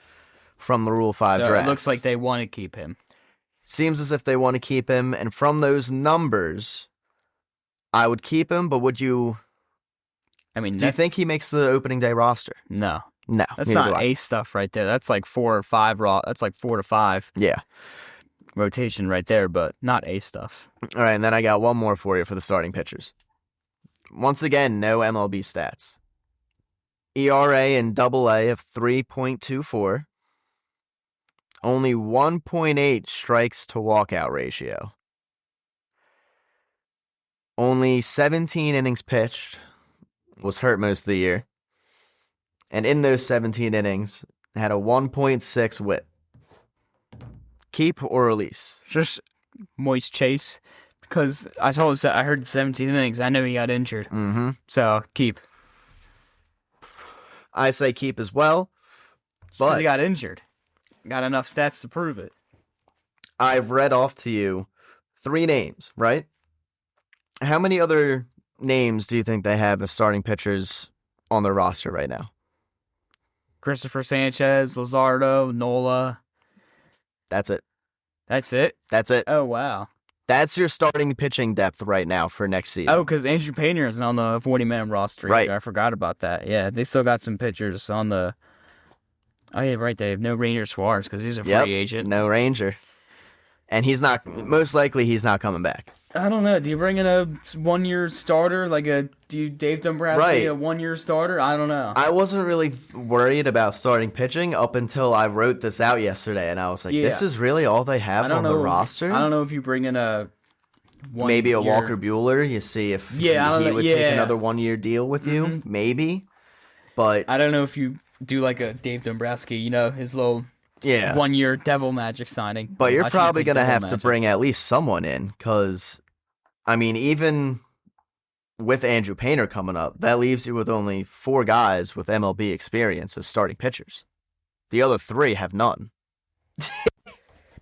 from the Rule 5 draft. It looks like they want to keep him. Seems as if they want to keep him, and from those numbers, I would keep him, but would you... do you think he makes the opening day roster? No. No. That's not ace stuff right there. That's like 4 or 5 That's like 4 to 5. Yeah. Rotation right there, but not ace stuff. All right, and then I got one more for you for the starting pitchers. Once again, no MLB stats. ERA and AA of 3.24. Only 1.8 strikes to walkout ratio. Only 17 innings pitched. Was hurt most of the year. And in those 17 innings, had a 1.6 whip. Keep or release? Just Moist Chase. Because I heard 17 innings. I know he got injured. Mm-hmm. So, keep. I say keep as well. But he got injured. Got enough stats to prove it. I've read off to you 3 names, right? How many other names do you think they have as starting pitchers on their roster right now? Christopher Sanchez, Luzardo, Nola. That's it. That's it? That's it. Oh, wow. That's your starting pitching depth right now for next season. Oh, because Andrew Painter is on the 40-man roster. Right. I forgot about that. Yeah, they still got some pitchers on the... Oh, yeah, right. They have no Ranger Suarez because he's a free agent. No Ranger. And most likely he's not coming back. I don't know. Do you bring in a 1-year starter? Dave Dombrowski a 1-year starter? I don't know. I wasn't really worried about starting pitching up until I wrote this out yesterday, and I was like, this is really all they have on the roster? I don't know if you bring in maybe a Walker Buehler, you see if he would take another 1-year deal with you, maybe. But I don't know if you do like a Dave Dombrowski, his little 1-year Devil Magic signing. But you're probably going to have to bring at least someone in because, even with Andrew Painter coming up, that leaves you with only 4 guys with MLB experience as starting pitchers. The other 3 have none.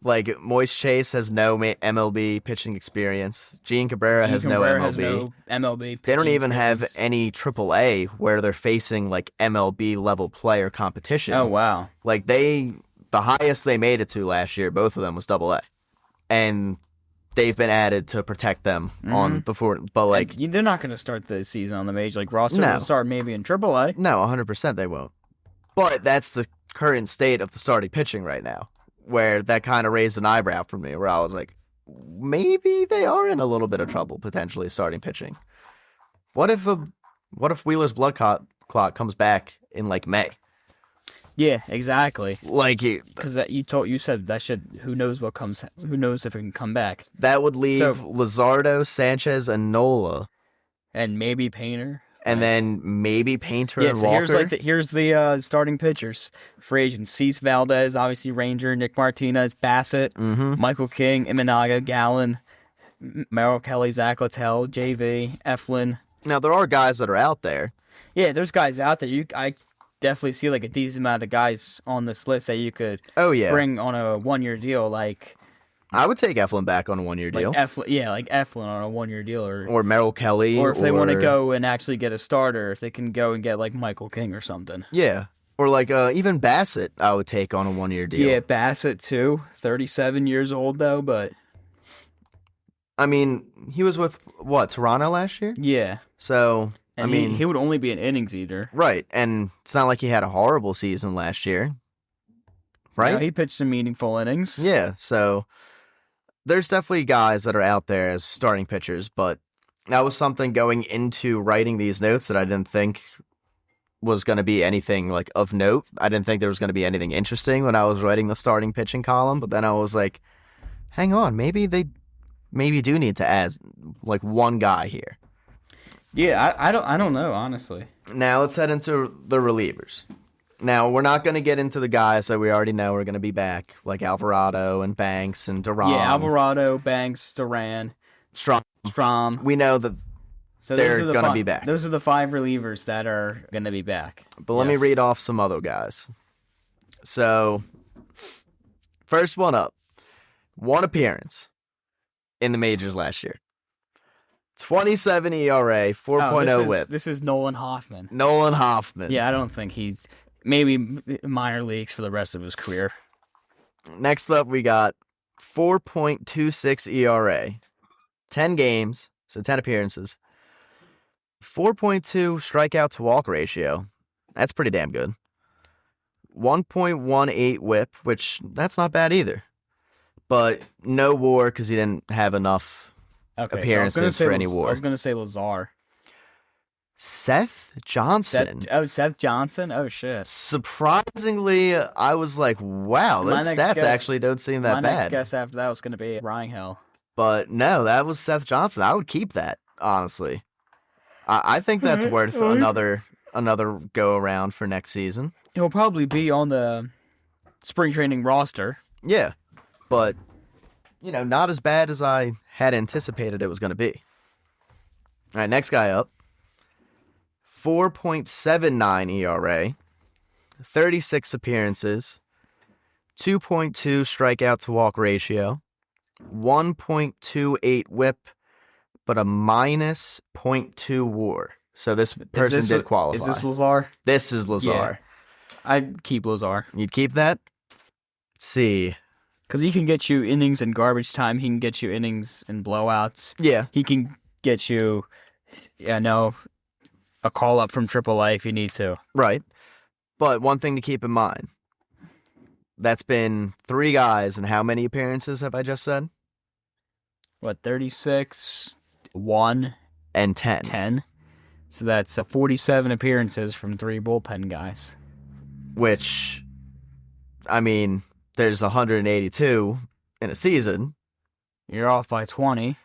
Like, Moist Chase has no MLB pitching experience. Gene Cabrera has no MLB. They don't even have any AAA where they're facing, MLB-level player competition. Oh, wow. The highest they made it to last year, both of them, was AA. And they've been added to protect them on the floor. But, they're not going to start the season on the major league roster. They'll start maybe in AAA. No, 100% they won't. But that's the current state of the starting pitching right now, where that kind of raised an eyebrow for me, where I was like, maybe they are in a little bit of trouble potentially starting pitching. What if Wheeler's blood clot comes back in like May? Yeah, exactly. Like, because you said that should. Who knows what comes? Who knows if it can come back? That would leave Luzardo, Sanchez, and Nola, and maybe Painter, and then maybe Painter and so Walker. Here's the starting pitchers. Free agents: Cease Valdez, obviously Ranger, Nick Martinez, Bassett, Michael King, Imanaga, Gallen, Merrill Kelly, Zach Littell, JV, Eflin. Now there are guys that are out there. Yeah, there's guys out there. I definitely see like a decent amount of guys on this list that you could bring on a 1-year deal. Like, I would take Eflin back on a 1-year deal. Like Eflin on a 1-year deal, or Merrill Kelly, or if they want to go and actually get a starter, if they can go and get like Michael King or something. Yeah, or like even Bassett, I would take on a 1-year deal. Yeah, Bassett too. 37 years old though, but I mean, he was with Toronto last year. Yeah, so. And he would only be an innings eater. Right, and it's not like he had a horrible season last year, right? No, he pitched some meaningful innings. Yeah, so there's definitely guys that are out there as starting pitchers, but that was something going into writing these notes that I didn't think was going to be anything like of note. I didn't think there was going to be anything interesting when I was writing the starting pitching column, but then I was like, hang on, maybe they do need to add like one guy here. Yeah, I don't know, honestly. Now let's head into the relievers. Now, we're not going to get into the guys that we already know are going to be back, like Alvarado and Banks and Duran. Yeah, Alvarado, Banks, Duran, Strom. We know that they're going to be back. Those are the 5 relievers that are going to be back. But let me read off some other guys. So, first one up. 1 appearance in the majors last year. 27 ERA, 4.0 whip. This is Nolan Hoffman. Nolan Hoffman. Yeah, I don't think he's maybe minor leagues for the rest of his career. Next up, we got 4.26 ERA. 10 games, so 10 appearances. 4.2 strikeout to walk ratio. That's pretty damn good. 1.18 whip, which that's not bad either. But no WAR because he didn't have enough appearances for any WAR. I was going to say Lazar. Seth Johnson. Seth Johnson? Oh, shit. Surprisingly, I was like, wow, those stats actually don't seem that bad. My next guess after that was going to be Ryan Hill. But no, that was Seth Johnson. I would keep that, honestly. I think that's worth another go-around for next season. He'll probably be on the spring training roster. Yeah, but, not as bad as I had anticipated it was going to be. All right, next guy up. 4.79 ERA, 36 appearances, 2.2 strikeout to walk ratio, 1.28 whip, but a minus 0.2 WAR. So this person did qualify. Is this Lazar? This is Lazar. Yeah. I'd keep Lazar. You'd keep that? Let's see. Because he can get you innings in garbage time. He can get you innings in blowouts. Yeah. He can get you, a call up from AAA if you need to. Right. But one thing to keep in mind. That's been 3 guys, and how many appearances have I just said? 36, 1, and 10. 10. So that's 47 appearances from 3 bullpen guys. Which, I mean, there's 182 in a season. You're off by 20.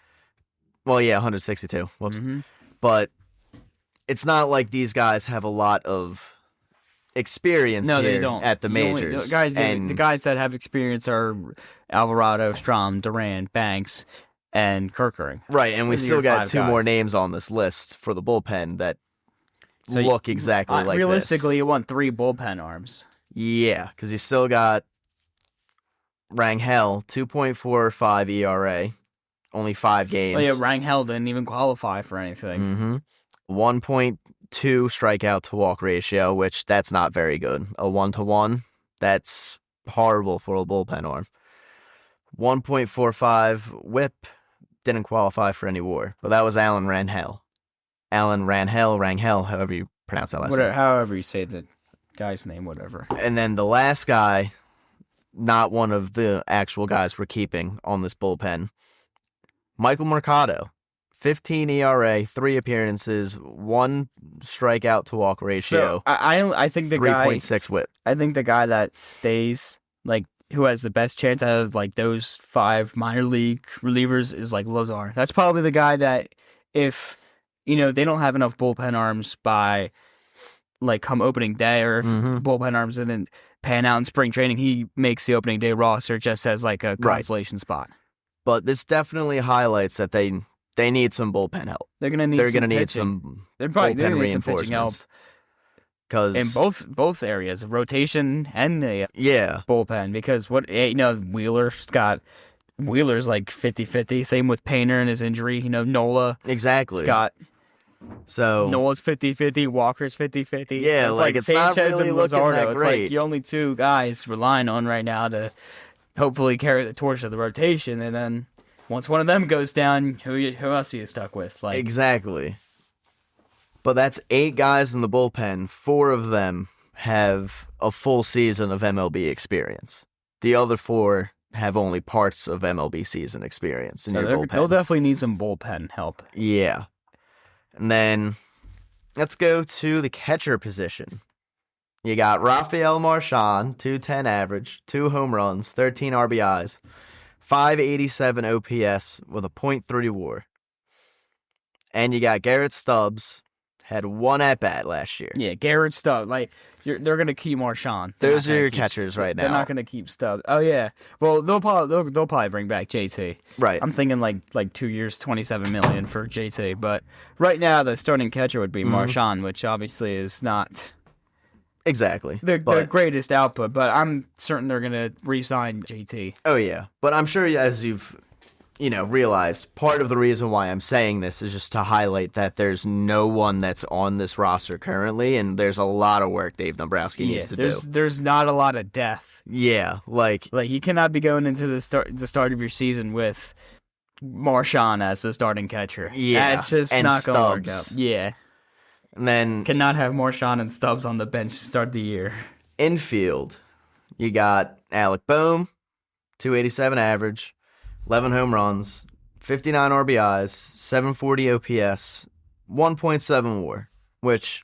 Well, yeah, 162. Whoops. Mm-hmm. But it's not like these guys have a lot of experience they don't. At the majors. The guys that have experience are Alvarado, Strom, Duran, Banks, and Kerkering. Right, and we still got 2 more names on this list for the bullpen that look exactly like this. Realistically, you want 3 bullpen arms. Yeah, because you still got Rangel, 2.45 ERA, only 5 games. Oh yeah, Rangel didn't even qualify for anything. Mm-hmm. 1.2 strikeout to walk ratio, which that's not very good. A 1-to-1, that's horrible for a bullpen arm. 1.45 whip, didn't qualify for any WAR, but that was Alan Rangel, however you pronounce that last name. However you say the guy's name, whatever. And then the last guy, not one of the actual guys we're keeping on this bullpen, Michael Mercado, 15 ERA, 3 appearances, 1 strikeout to walk ratio. So I think the guy 3.6 WHIP. I think the guy that stays, like, who has the best chance out of like those 5 minor league relievers is like Lazar. That's probably the guy that if they don't have enough bullpen arms by like come opening day, or if bullpen arms didn't pan out in spring training, he makes the opening day roster just as like a consolation spot. But this definitely highlights that they need some bullpen help. They're gonna need some bullpen reinforcements. In both areas, rotation and the bullpen, because Wheeler's like 50-50. Same with Painter and his injury. Nola. Exactly. Nola's 50-50. Walker's 50-50. Yeah, it's Sanchez not really and looking Luzardo. that great. It's like the only 2 guys relying on right now to hopefully carry the torch of the rotation. And then once one of them goes down, who else are you stuck with? Exactly. But that's 8 guys in the bullpen. 4 of them have a full season of MLB experience. The other 4 have only parts of MLB season experience in your bullpen. They'll definitely need some bullpen help. Yeah. And then let's go to the catcher position. You got Rafael Marchand, 210 average, 2 home runs, 13 RBIs, 587 OPS with a .30 WAR. And you got Garrett Stubbs, had 1 at-bat last year. Yeah, Garrett Stubbs. They're going to keep Marchand. Those are your catchers right now. They're not going to keep Stubbs. Oh, yeah. Well, they'll probably bring back JT. Right. I'm thinking like 2 years, $27 million for JT. But right now, the starting catcher would be Marchand, which obviously is not exactly the greatest output. But I'm certain they're going to re-sign JT. Oh, yeah. But I'm sure as you've realized, part of the reason why I'm saying this is just to highlight that there's no one that's on this roster currently, and there's a lot of work Dave Dombrowski needs to do. There's not a lot of depth. Yeah, you cannot be going into the start of your season with Marchand as the starting catcher. Yeah, that's just not going to work out. Yeah, and then cannot have Marchand and Stubbs on the bench to start the year. Infield, you got Alec Boehm, 287 average. 11 home runs, 59 RBIs, 740 OPS, 1.7 WAR, which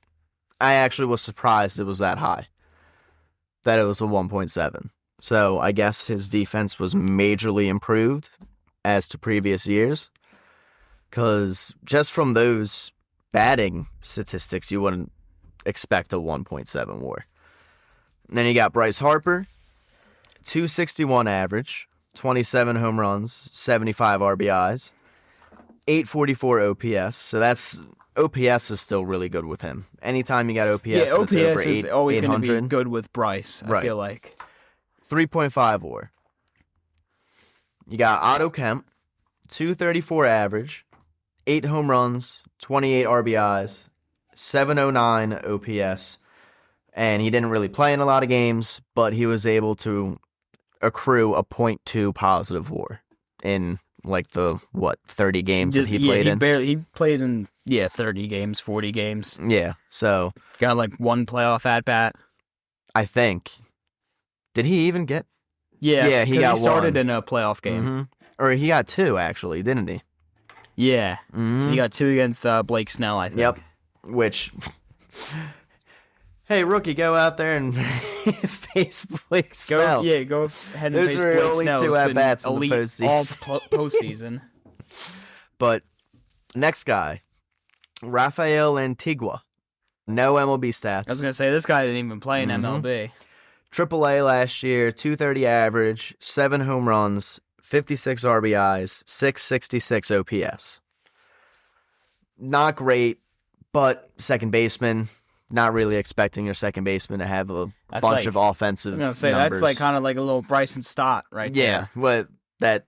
I actually was surprised it was that high, that it was a 1.7. So I guess his defense was majorly improved as to previous years, because just from those batting statistics, you wouldn't expect a 1.7 WAR. And then you got Bryce Harper, 261 average. 27 home runs, 75 RBIs, 844 OPS. So OPS is still really good with him. Anytime you got OPS, OPS that's over is always going to be good with Bryce, I feel like. 3.5 WAR. You got Otto Kemp, 234 average, 8 home runs, 28 RBIs, 709 OPS. And he didn't really play in a lot of games, but he was able to accrue a .2 positive WAR in 30 games that he played in? He played in 30 games, 40 games. Yeah, so got 1 playoff at bat. I think. Did he even get? Yeah, he got 1. He started 1 in a playoff game. Mm-hmm. Or he got 2 actually, didn't he? Yeah, mm-hmm. He got 2 against Blake Snell, I think. Yep, which. Hey, rookie, go out there and face Blake Snell. Go ahead and face Blake Snell. Those were only 2 at-bats in the postseason. All postseason. But next guy, Rafael Antigua. No MLB stats. I was going to say, this guy didn't even play in MLB. AAA last year, 230 average, 7 home runs, 56 RBIs, 666 OPS. Not great, but second baseman. Not really expecting your second baseman to have a bunch of offensive numbers. That's kind of like a little Bryson Stott right there. Yeah, what that,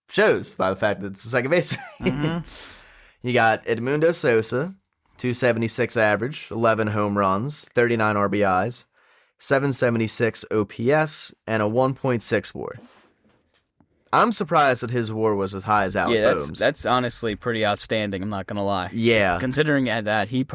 shows by the fact that it's the second baseman. Mm-hmm. You got Edmundo Sosa, 276 average, 11 home runs, 39 RBIs, 776 OPS, and a 1.6 WAR. I'm surprised that his WAR was as high as Alec Boehm's. That's honestly pretty outstanding, I'm not going to lie. Yeah. Considering that he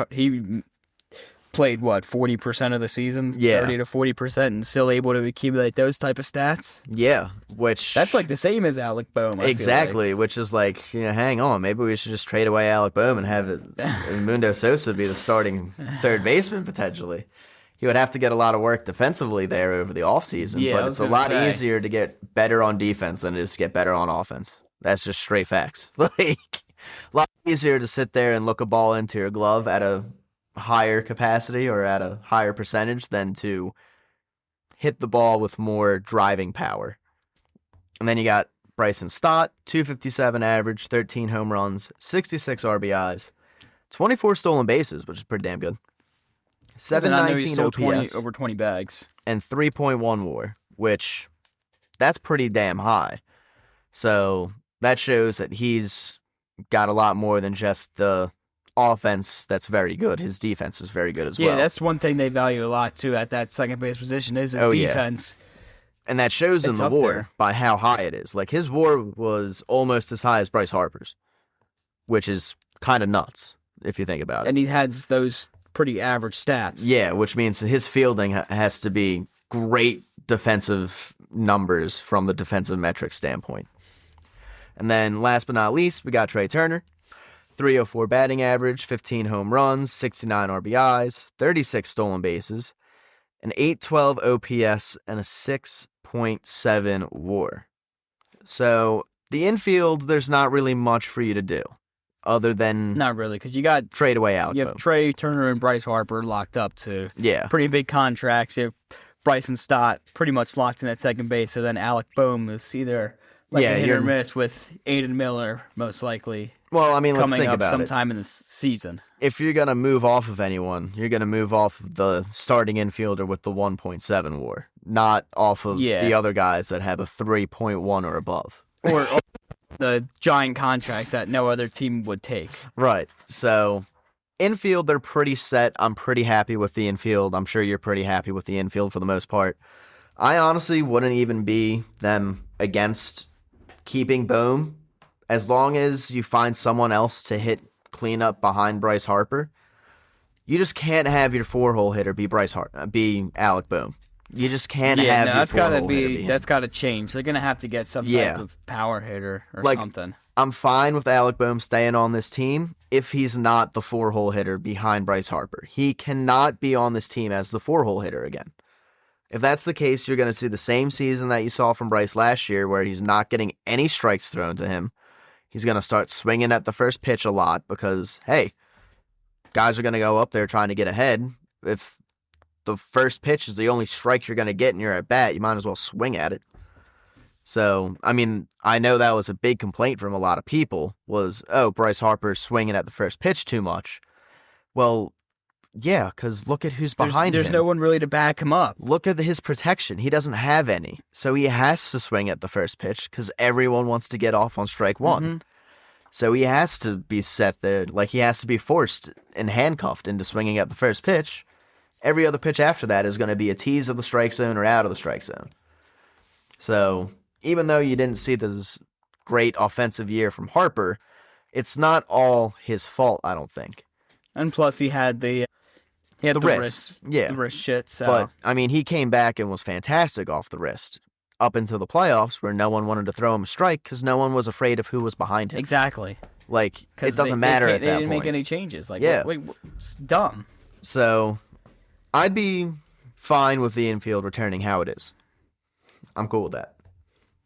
played, 40% of the season? Yeah. 30 to 40%, and still able to accumulate those type of stats? Yeah, which... That's like the same as Alec Boehm, exactly, like. which is like, hang on, maybe we should just trade away Alec Boehm and have Mundo Sosa be the starting third baseman, potentially. He would have to get a lot of work defensively there over the offseason, but it's a lot easier to get better on defense than it is to get better on offense. That's just straight facts. Like, a lot easier to sit there and look a ball into your glove at a higher capacity or at a higher percentage than to hit the ball with more driving power. And then you got Bryson Stott, 257 average, 13 home runs, 66 RBIs, 24 stolen bases, which is pretty damn good. 719 OPS, over 20 bags, and 3.1 WAR, which that's pretty damn high. So that shows that he's got a lot more than just the offense that's very good. His defense is very good as well. Yeah, that's one thing they value a lot too at that second base position is his defense. Yeah. And that shows in the WAR by how high it is. Like, his WAR was almost as high as Bryce Harper's, which is kind of nuts if you think about it. And he has those pretty average stats. Yeah, which means that his fielding has to be great defensive numbers from the defensive metric standpoint. And then last but not least, we got Trey Turner. 304 batting average, 15 home runs, 69 RBIs, 36 stolen bases, an 812 OPS, and a 6.7 WAR. So the infield, there's not really much for you to do. Other than not really, because you got trade away Alec Boehm. You have Trey Turner and Bryce Harper locked up to pretty big contracts. You have Bryson Stott pretty much locked in at second base. So then Alec Boehm is either a hit or miss with Aiden Miller most likely. Well, I mean, let's think about it. Sometime in the season. If you're gonna move off of anyone, you're gonna move off of the starting infielder with the 1.7 WAR, not off of the other guys that have a 3.1 or above. Or the giant contracts that no other team would take. Right. So, infield, they're pretty set. I'm pretty happy with the infield. I'm sure you're pretty happy with the infield for the most part. I honestly wouldn't even be them against keeping Boehm as long as you find someone else to hit cleanup behind Bryce Harper. You just can't have your 4-hole hitter be Alec Boehm. You just can't have your 4-hole hitter be him. That's got to change. They're going to have to get some type of power hitter or something. I'm fine with Alec Boehm staying on this team if he's not the 4-hole hitter behind Bryce Harper. He cannot be on this team as the 4-hole hitter again. If that's the case, you're going to see the same season that you saw from Bryce last year where he's not getting any strikes thrown to him. He's going to start swinging at the first pitch a lot because, hey, guys are going to go up there trying to get ahead. If the first pitch is the only strike you're going to get and you're at bat, you might as well swing at it. So, I mean, I know that was a big complaint from a lot of people was, Bryce Harper's swinging at the first pitch too much. Well, yeah, because look at who's behind him. There's no one really to back him up. Look at his protection. He doesn't have any. So he has to swing at the first pitch because everyone wants to get off on strike one. Mm-hmm. So he has to be set there. Like, he has to be forced and handcuffed into swinging at the first pitch. Every other pitch after that is going to be a tease of the strike zone or out of the strike zone. So even though you didn't see this great offensive year from Harper, it's not all his fault, I don't think. And plus he had the wrist. Yeah. The wrist shit. So. But, I mean, he came back and was fantastic off the wrist up into the playoffs where no one wanted to throw him a strike because no one was afraid of who was behind him. Exactly. Like, it doesn't matter at that point. They didn't make any changes. Like, wait, it's dumb. So, I'd be fine with the infield returning how it is. I'm cool with that.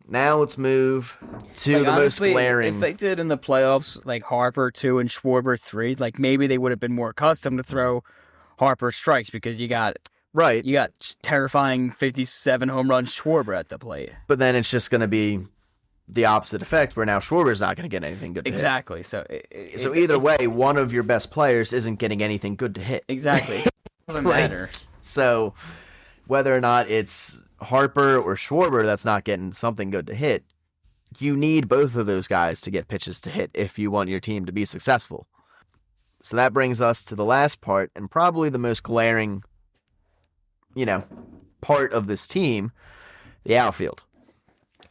Now let's move to the honestly, most glaring. If they did in the playoffs, like Harper 2 and Schwarber 3, like maybe they would have been more accustomed to throw Harper strikes because you got terrifying 57 home run Schwarber at the plate. But then it's just going to be the opposite effect where now Schwarber's not going to get anything good to exactly. hit. So either way, one of your best players isn't getting anything good to hit. Exactly. It doesn't matter. So whether or not it's Harper or Schwarber that's not getting something good to hit, you need both of those guys to get pitches to hit if you want your team to be successful. So that brings us to the last part and probably the most glaring, part of this team, the outfield.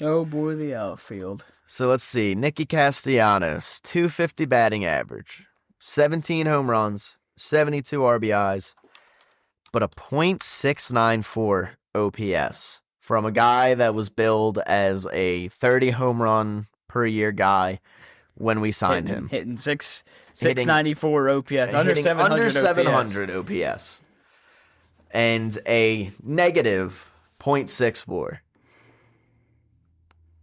Oh boy, the outfield. So let's see. Nicky Castellanos, 250 batting average, 17 home runs, 72 RBIs, but a .694 OPS from a guy that was billed as a 30 home run per year guy when we signed him. Hitting 694 OPS, under 700 OPS. And a negative .64.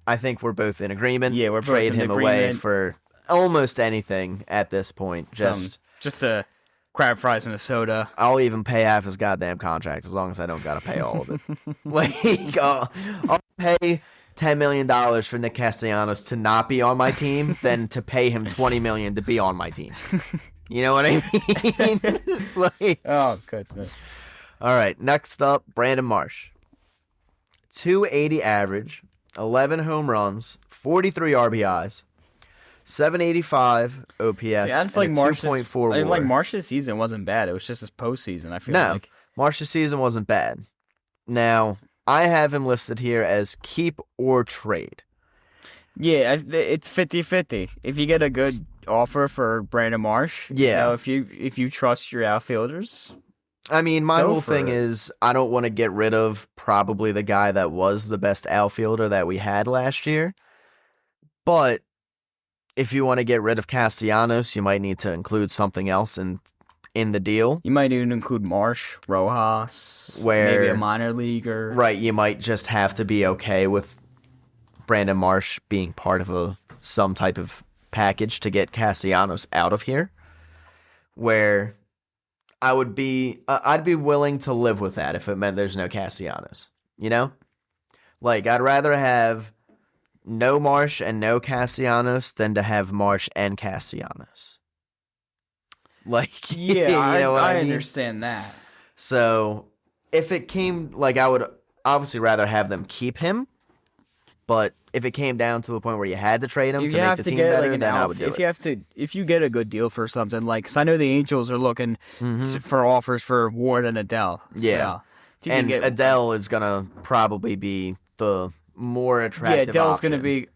I think we're both in agreement. Yeah, we're both Trade in him agreement. away for almost anything at this point. Just a crab fries and a soda. I'll even pay half his goddamn contract as long as I don't gotta pay all of it. I'll pay $10 million for Nick Castellanos to not be on my team than to pay him $20 million to be on my team. You know what I mean? Oh, goodness. All right, next up, Brandon Marsh. 280 average, 11 home runs, 43 RBIs, 785 OPS, See, I and like 2.4 WAR. Like Marsh's season wasn't bad. It was just his postseason, I feel like. Marsh's season wasn't bad. Now, I have him listed here as keep or trade. Yeah, it's 50-50. If you get a good offer for Brandon Marsh, if you trust your outfielders. I mean, my whole thing is I don't want to get rid of probably the guy that was the best outfielder that we had last year. But if you want to get rid of Castellanos, you might need to include something else in the deal. You might even include Marsh, Rojas, maybe a minor leaguer. Right, you might just have to be okay with Brandon Marsh being part of some type of package to get Castellanos out of here. Where I'd be willing to live with that if it meant there's no Castellanos. You know? Like, I'd rather have no Marsh and no Castellanos than to have Marsh and Castellanos. Like, yeah, you know what I mean? understand that. So, if it came, like, I would obviously rather have them keep him, but if it came down to the point where you had to trade him to make the team better, then I would do it. If you get a good deal for something, like, because I know the Angels are looking for offers for Ward and Adele. Yeah. So, and Adele is going to probably be the more attractive Adele's option.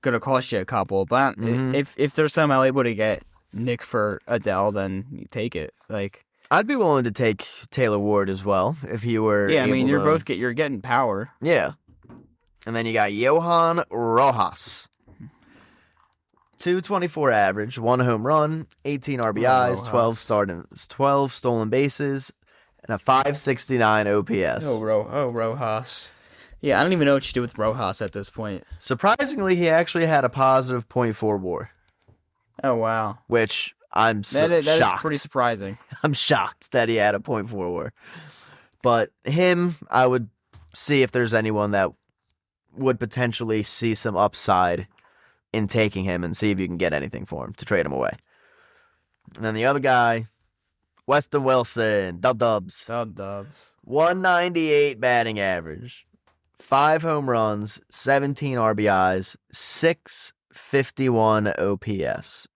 going to cost you a couple, but if they're somehow able to get Nick for Adele, then you take it. Like, I'd be willing to take Taylor Ward as well if he were. Yeah, I mean, you're getting power. Yeah, and then you got Johan Rojas, 224 average, 1 home run, 18 RBIs, 12 stolen bases, and a 569 OPS. Rojas. Yeah, I don't even know what you do with Rojas at this point. Surprisingly, he actually had a positive .4 WAR. Oh, wow. Which I'm shocked. That is pretty surprising. I'm shocked that he had a .4 WAR. But him, I would see if there's anyone that would potentially see some upside in taking him and see if you can get anything for him to trade him away. And then the other guy, Weston Wilson, Dubs. 198 batting average, 5 home runs, 17 RBIs, 651 OPS,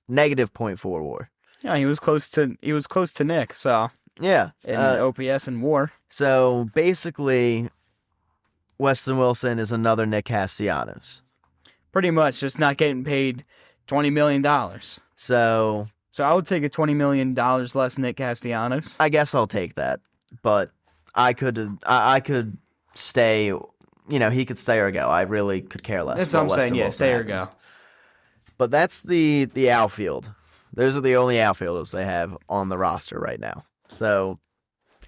negative .4 WAR. Yeah, he was close to Nick, so yeah, in OPS and WAR. So basically, Weston Wilson is another Nick Castellanos. Pretty much, just not getting paid $20 million. So I would take a $20 million less Nick Castellanos. I guess I'll take that, but I could stay. You know, he could stay or go. I really could care less. That's what I'm saying. Yeah, stay or go. But that's the outfield. Those are the only outfielders they have on the roster right now. So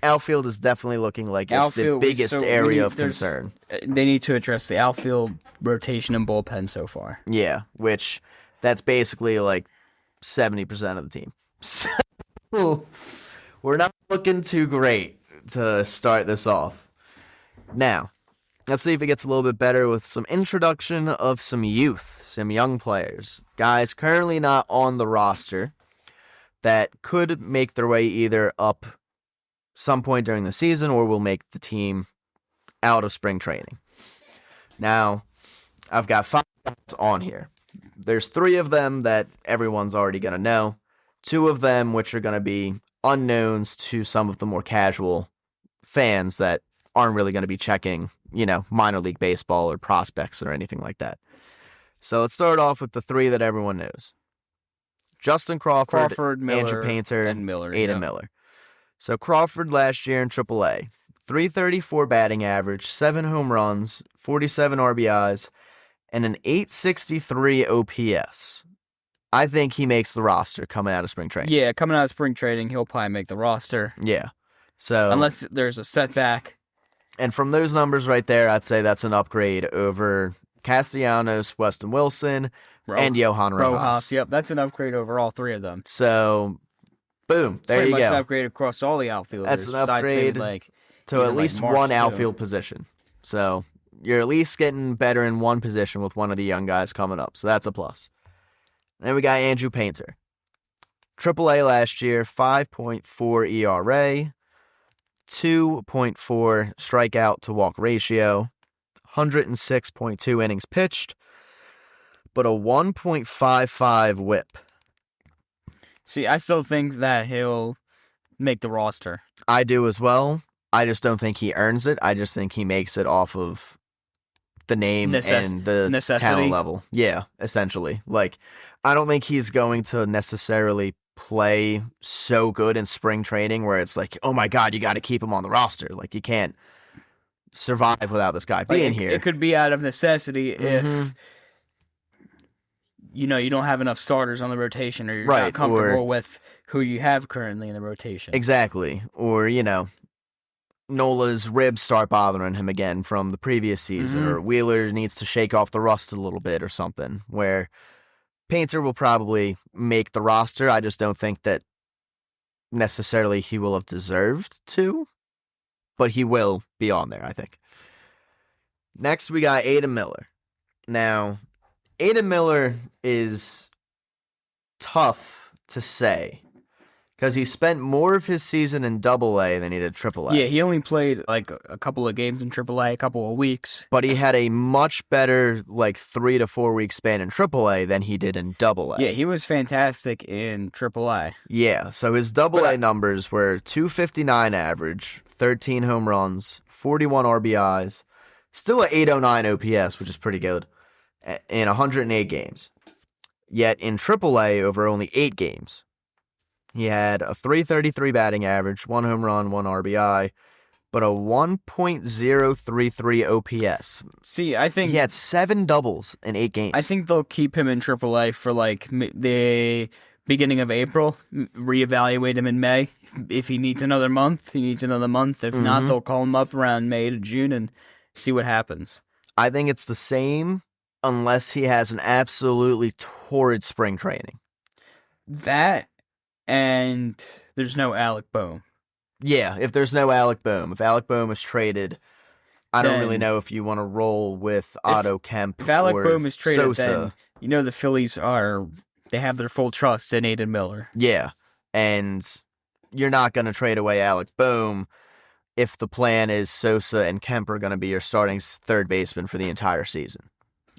outfield is definitely looking like it's the biggest area of concern. They need to address the outfield rotation and bullpen so far. Yeah, which that's basically like 70% of the team. So we're not looking too great to start this off. Now, let's see if it gets a little bit better with some introduction of some youth, some young players. Guys currently not on the roster that could make their way either up some point during the season or will make the team out of spring training. Now, I've got 5 on here. There's 3 of them that everyone's already going to know. 2 of them which are going to be unknowns to some of the more casual fans that aren't really going to be checking, minor league baseball or prospects or anything like that. So let's start off with the 3 that everyone knows. Justin Crawford, Miller, Andrew Painter, and Miller, Aiden Miller. So Crawford last year in AAA, 334 batting average, 7 home runs, 47 RBIs, and an 863 OPS. I think he makes the roster coming out of spring training. Yeah, coming out of spring training, he'll probably make the roster. Yeah. So unless there's a setback. And from those numbers right there, I'd say that's an upgrade over Castellanos, Weston Wilson, and Johan Rojas. Yep, that's an upgrade over all three of them. So, boom, there you go. Pretty much an upgrade across all the outfielders. That's an upgrade to at least one outfield position. So, you're at least getting better in one position with one of the young guys coming up. So, that's a plus. Then we got Andrew Painter. AAA last year, 5.4 ERA, 2.4 strikeout to walk ratio, 106.2 innings pitched, but a 1.55 whip. See, I still think that he'll make the roster. I do as well. I just don't think he earns it. I just think he makes it off of the name and the talent level. Yeah, essentially. Like, I don't think he's going to necessarily play so good in spring training where it's like, oh my God, you got to keep him on the roster. Like, you can't survive without this guy being here. It could be out of necessity if you don't have enough starters on the rotation, or you're not comfortable with who you have currently in the rotation. Exactly. Or, Nola's ribs start bothering him again from the previous season, or Wheeler needs to shake off the rust a little bit or something, where Painter will probably make the roster. I just don't think that necessarily he will have deserved to, but he will be on there, I think. Next, we got Aiden Miller. Now, Aiden Miller is tough to say because he spent more of his season in AA than he did AAA. Yeah, he only played like a couple of games in AAA, a couple of weeks. But he had a much better 3 to 4 week span in AAA than he did in AA. Yeah, he was fantastic in AAA. Yeah, so his AA numbers were 259 average, 13 home runs, 41 RBIs, still an 809 OPS, which is pretty good, in 108 games. Yet in AAA, over only 8 games, he had a 333 batting average, 1 home run, 1 RBI, but a 1.033 OPS. See, I think he had 7 doubles in 8 games. I think they'll keep him in AAA for the beginning of April, reevaluate him in May. If he needs another month, he needs another month. If not, they'll call him up around May to June and see what happens. I think it's the same unless he has an absolutely torrid spring training. That, and there's no Alec Boehm. Yeah, if there's no Alec Boehm. If Alec Boehm is traded, I don't really know if you want to roll with Otto Kemp or Sosa. If Alec Boehm is traded, then the Phillies they have their full trust in Aiden Miller. Yeah, and you're not going to trade away Alec Boehm if the plan is Sosa and Kemp are going to be your starting third baseman for the entire season.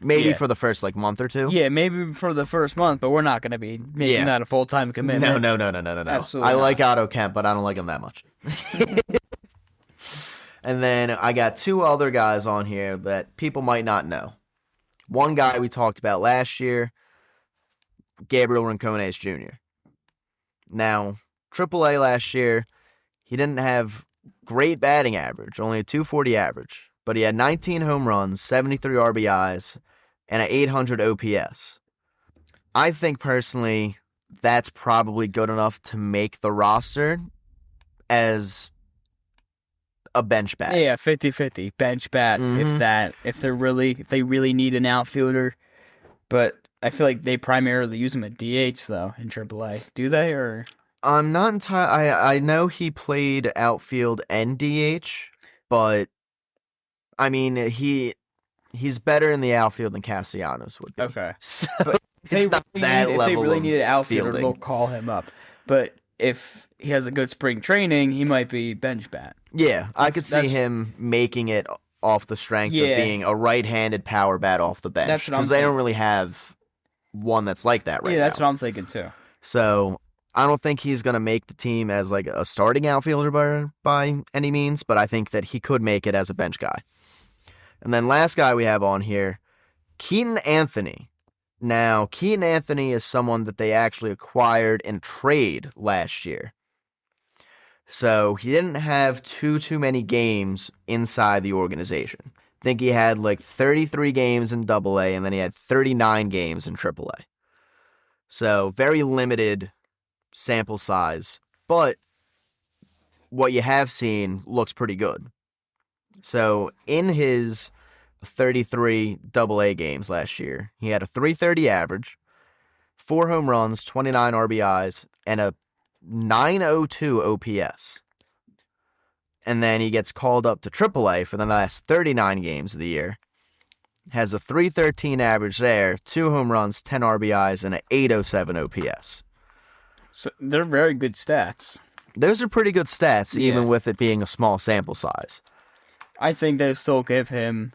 Maybe for the first month or two. Yeah, maybe for the first month, but we're not going to be making that a full-time commitment. No. Absolutely I like Otto Kemp, but I don't like him that much. And then I got 2 other guys on here that people might not know. One guy we talked about last year, Gabriel Rincones Jr. Now, AAA last year, he didn't have great batting average, only a 240 average, but he had 19 home runs, 73 RBIs, and an 800 OPS. I think personally that's probably good enough to make the roster as a bench bat. Yeah, 50-50 bench bat. If they really need an outfielder, but I feel like they primarily use him at DH though in AAA. Do they or? I'm not entirely. I know he played outfield and DH, but I mean he's better in the outfield than Castellanos would be. Okay, so it's not that level. If they really need an outfielder, fielding. they'll call him up. But if he has a good spring training, he might be bench bat. Yeah, I could see him making it off the strength of being a right-handed power bat off the bench. Because they don't really have one that's like that right now. Yeah, that's what I'm thinking too. So I don't think he's going to make the team as a starting outfielder by any means, but I think that he could make it as a bench guy. And then last guy we have on here, Keaton Anthony. Now, Keaton Anthony is someone that they actually acquired in trade last year. So he didn't have too many games inside the organization. I think he had like 33 games in AA, and then he had 39 games in AAA. So very limited sample size, but what you have seen looks pretty good. So in his 33 AA games last year, he had a .330 average, 4 home runs, 29 RBIs, and a .902 OPS. And then he gets called up to AAA for the last 39 games of the year. Has a .313 average there, 2 home runs, 10 RBIs, and an .807 OPS. So they're very good stats. Those are pretty good stats, even with it being a small sample size. I think they still give him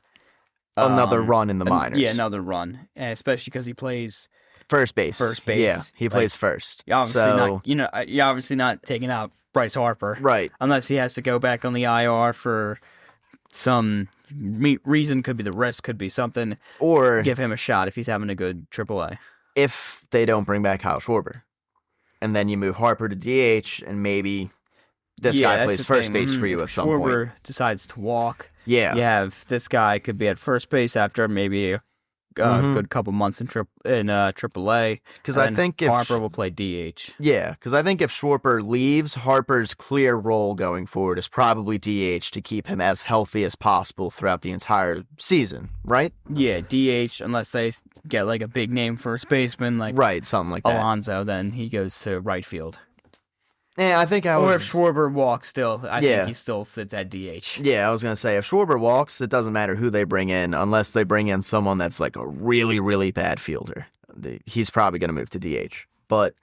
another run in the minors. Yeah, another run, especially because he plays first base. Yeah, he plays first. You're obviously not taking out Bryce Harper, right? Unless he has to go back on the IR for some reason. Could be the wrist, could be something, or give him a shot if he's having a good AAA. If they don't bring back Kyle Schwarber, and then you move Harper to DH, and maybe this guy plays first base for you at some point. Schwarber decides to walk. Yeah, you have this guy could be at first base after maybe a good couple months in AAA. Because I think if Harper will play DH. Yeah, because I think if Schwarber leaves, Harper's clear role going forward is probably DH to keep him as healthy as possible throughout the entire season, right? Yeah, DH, unless they get like a big name first baseman, like something like that. Alonso, then he goes to right field. Yeah, I think Or if Schwarber walks still, I think he still sits at DH. Yeah, I was going to say, if Schwarber walks, it doesn't matter who they bring in, unless they bring in someone that's like a really, really bad fielder. He's probably going to move to DH. But,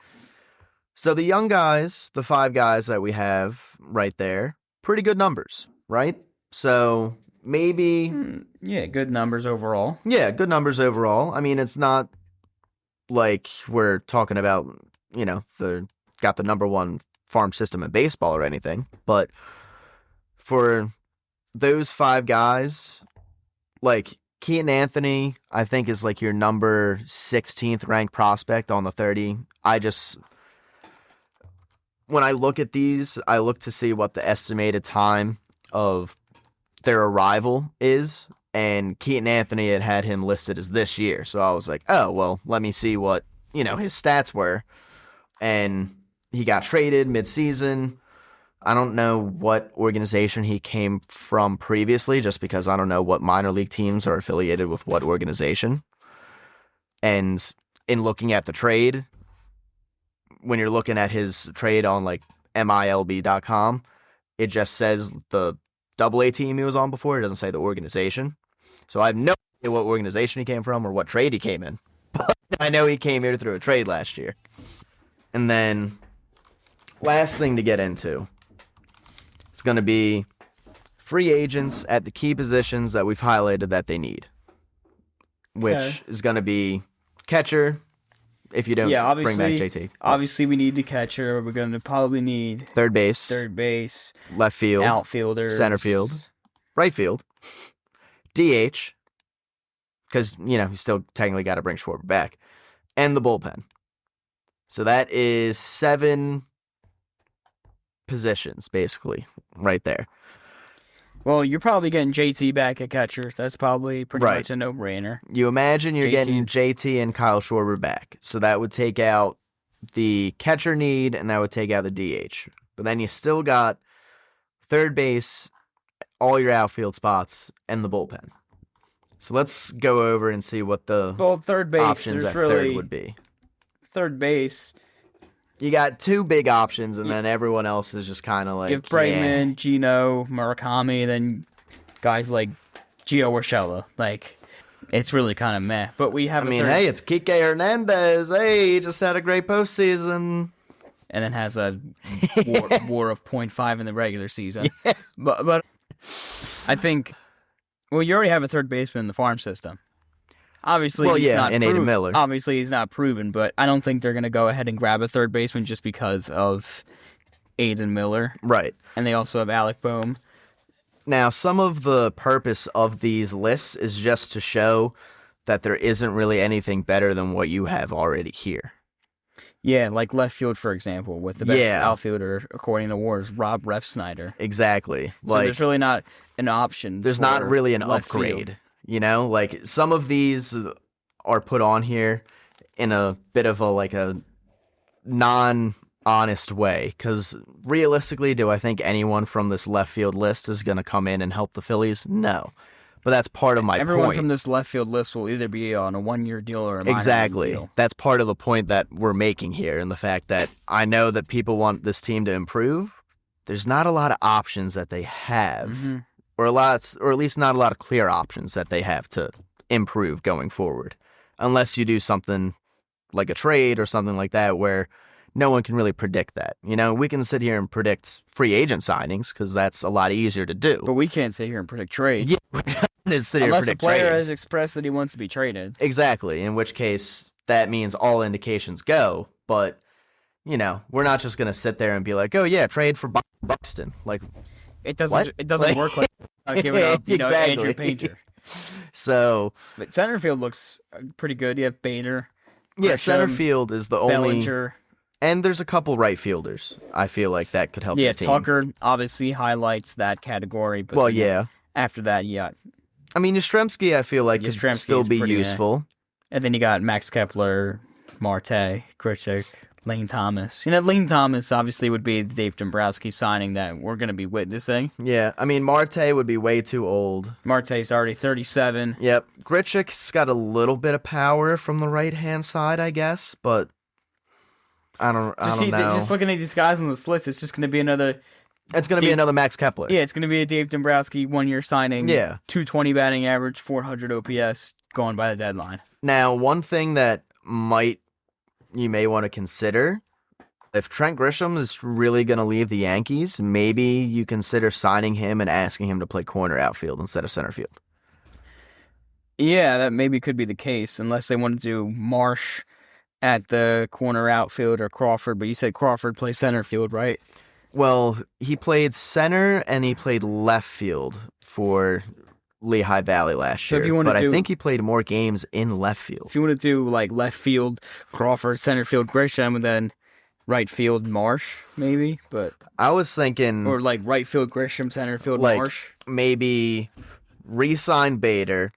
so the young guys, the 5 guys that we have right there, pretty good numbers, right? So, maybe... Yeah, good numbers overall. Yeah, good numbers overall. I mean, it's not like we're talking about, got the number 1 farm system in baseball or anything, but for those 5 guys, like Keaton Anthony, I think is like your number 16th ranked prospect on the 30. When I look at these, I look to see what the estimated time of their arrival is, and Keaton Anthony had him listed as this year, so I was like, oh, well, let me see what, his stats were, and he got traded mid-season. I don't know what organization he came from previously, just because I don't know what minor league teams are affiliated with what organization. And in looking at the trade, when you're looking at his trade on like MILB.com, it just says the AA team he was on before. It doesn't say the organization. So I have no idea what organization he came from or what trade he came in. But I know he came here through a trade last year. And then... last thing to get into is going to be free agents at the key positions that we've highlighted that they need, which is going to be catcher if you don't bring back JT. Obviously, we need the catcher. We're going to probably need third base, left field, outfielders, center field, right field, DH, because, you still technically got to bring Schwarber back, and the bullpen. So that is 7 positions, basically, right there. Well, you're probably getting JT back at catcher. That's probably pretty much a no-brainer. You imagine you're getting JT and Kyle Schwarber back. So that would take out the catcher need, and that would take out the DH. But then you still got third base, all your outfield spots, and the bullpen. So let's go over and see what the third base, options at third would be. Third base... you got 2 big options, and then everyone else is just kind of like... if Bregman, Gino, Murakami, then guys like Gio Urshela. Like, it's really kind of meh. But we have hey, it's Kike Hernandez. Hey, he just had a great postseason. And then has a war of 0.5 in the regular season. Yeah. But I think... well, you already have a third baseman in the farm system. Obviously, he's not and Aiden Miller. Obviously, he's not proven, but I don't think they're going to go ahead and grab a third baseman just because of Aiden Miller. Right. And they also have Alec Boehm. Now, some of the purpose of these lists is just to show that there isn't really anything better than what you have already here. Yeah, like left field, for example, with the best outfielder, according to WAR, is Rob Refsnyder. Exactly. So there's really not an option. There's not really an upgrade. Field. You know, like some of these are put on here in a bit of a non-honest way, because realistically, do I think anyone from this left field list is going to come in and help the Phillies? No. But that's part of my point. Everyone from this left field list will either be on a one-year deal or a minor league deal. That's part of the point that we're making here, and the fact that I know that people want this team to improve. There's not a lot of options that they have, or at least not a lot of clear options that they have to improve going forward, unless you do something like a trade or something like that where no one can really predict that. You know, we can sit here and predict free agent signings because that's a lot easier to do. But we can't sit here and predict trades. Yeah, unless the player has expressed that he wants to be traded. Exactly, in which case that means all indications go. But, you know, we're not just going to sit there and be like, oh, yeah, trade for Buxton. Like, it doesn't work like giving up, Andrew Painter. So, but center field looks pretty good. You have Bader. Yeah, center field is the only. Bellinger. And there's a couple right fielders. I feel like that could help your team. Yeah, Tucker obviously highlights that category. But after that, I mean, Yastrzemski, I feel like could still be useful. And then you got Max Kepler, Marte, Grichuk, Lane Thomas. You know, Lane Thomas obviously would be the Dave Dombrowski signing that we're going to be witnessing. Yeah, I mean, Marte would be way too old. Marte's already 37. Yep. Grichuk's got a little bit of power from the right-hand side, I guess, but I don't know. Just looking at these guys on this list, it's just going to be another... It's going to be another Max Kepler. Yeah, it's going to be a Dave Dombrowski one-year signing. Yeah. 220 batting average, 400 OPS, going by the deadline. Now, one thing that you may want to consider, if Trent Grisham is really going to leave the Yankees, maybe you consider signing him and asking him to play corner outfield instead of center field. Yeah, that maybe could be the case, unless they want to do Marsh at the corner outfield or Crawford. But you said Crawford plays center field, right? Well, he played center and he played left field for Lehigh Valley last year. I think he played more games in left field. If you want to do like left field Crawford, center field Grisham, and then right field Marsh, maybe. But I was thinking, or like right field Grisham, center field Marsh. Maybe re-sign Bader,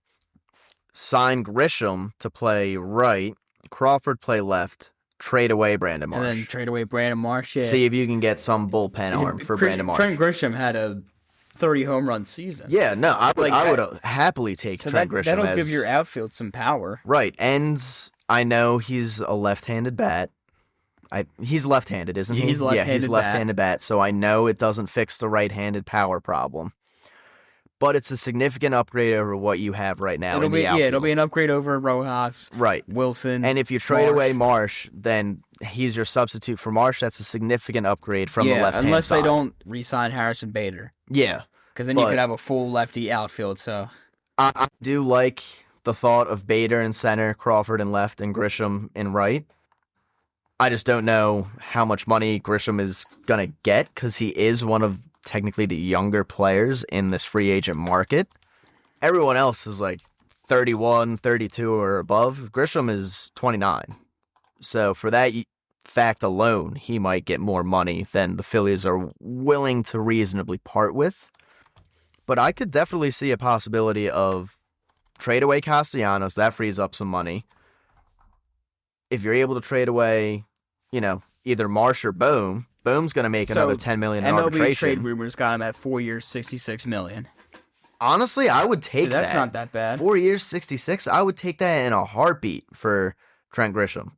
sign Grisham to play right, Crawford play left. Trade away Brandon Marsh. And then trade away Brandon Marsh, yeah. See if you can get some bullpen arm for Brandon Marsh. Trent Grisham had a 30 home run season. Yeah, no, I would happily take Trent Grisham. That'll give your outfield some power. Right, and I know he's a left-handed bat. He's left-handed, isn't he? He's left-handed he's left-handed bat, so I know it doesn't fix the right-handed power problem. But it's a significant upgrade over what you have right now in the outfield. Yeah, it'll be an upgrade over Rojas, right? Wilson. And if you trade away Marsh, then he's your substitute for Marsh. That's a significant upgrade from the left-hand side. Unless they don't re-sign Harrison Bader. Yeah. Because then you could have a full lefty outfield. So I do like the thought of Bader in center, Crawford in left, and Grisham in right. I just don't know how much money Grisham is going to get because he is one of technically the younger players in this free agent market. Everyone else is like 31, 32 or above. Grisham is 29. So for that fact alone, he might get more money than the Phillies are willing to reasonably part with. But I could definitely see a possibility of trade away Castellanos. That frees up some money. If you're able to trade away, either Marsh or Bohm, Bohm's going to make another $10 million in arbitration. MLB trade rumors got him at 4 years, $66 million. Honestly, I would take that. That's not that bad. 4 years, 66. I would take that in a heartbeat for Trent Grisham.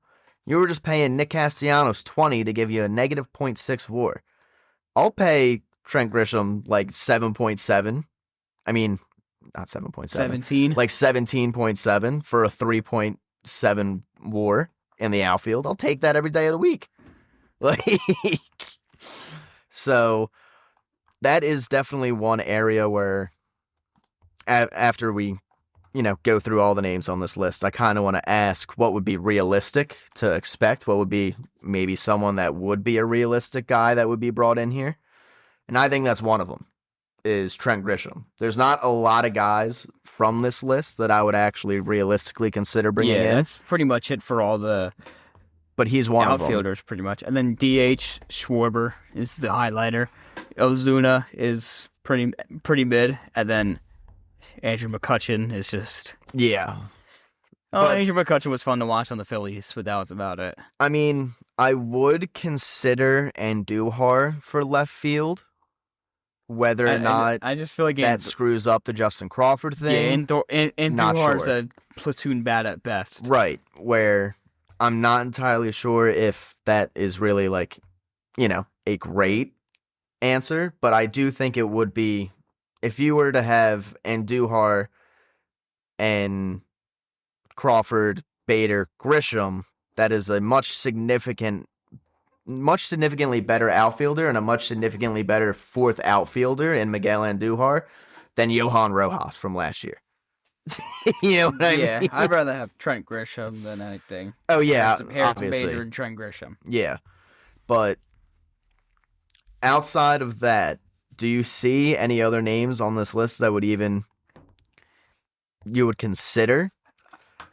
You were just paying Nick Castellanos $20 to give you a negative .6 WAR. I'll pay Trent Grisham like 7.7. I mean, not 7.7. 17. Like 17.7 for a 3.7 WAR in the outfield. I'll take that every day of the week. So that is definitely one area where after we, go through all the names on this list, I kind of want to ask what would be realistic to expect. What would be maybe someone that would be a realistic guy that would be brought in here? And I think that's one of them is Trent Grisham. There's not a lot of guys from this list that I would actually realistically consider bringing in. Yeah, that's pretty much it for all the but he's one of them. Outfielders, pretty much. And then DH, Schwarber is the highlighter. Ozuna is pretty mid. And then Andrew McCutchen is just... Yeah. Andrew McCutchen was fun to watch on the Phillies, but that was about it. I mean, I would consider Andujar for left field, whether or not I just feel like that screws up the Justin Crawford thing. Yeah, Andujar's a platoon bat at best. Right, where I'm not entirely sure if that is really like, a great answer, but I do think it would be, if you were to have Andujar and Crawford, Bader, Grisham, that is a much significantly better outfielder and a much significantly better fourth outfielder in Miguel Andujar than Johan Rojas from last year. You know what I mean? Yeah, I'd rather have Trent Grisham than anything. Oh, yeah, Harrison obviously. Bader and Trent Grisham. Yeah, but outside of that, do you see any other names on this list that you would consider?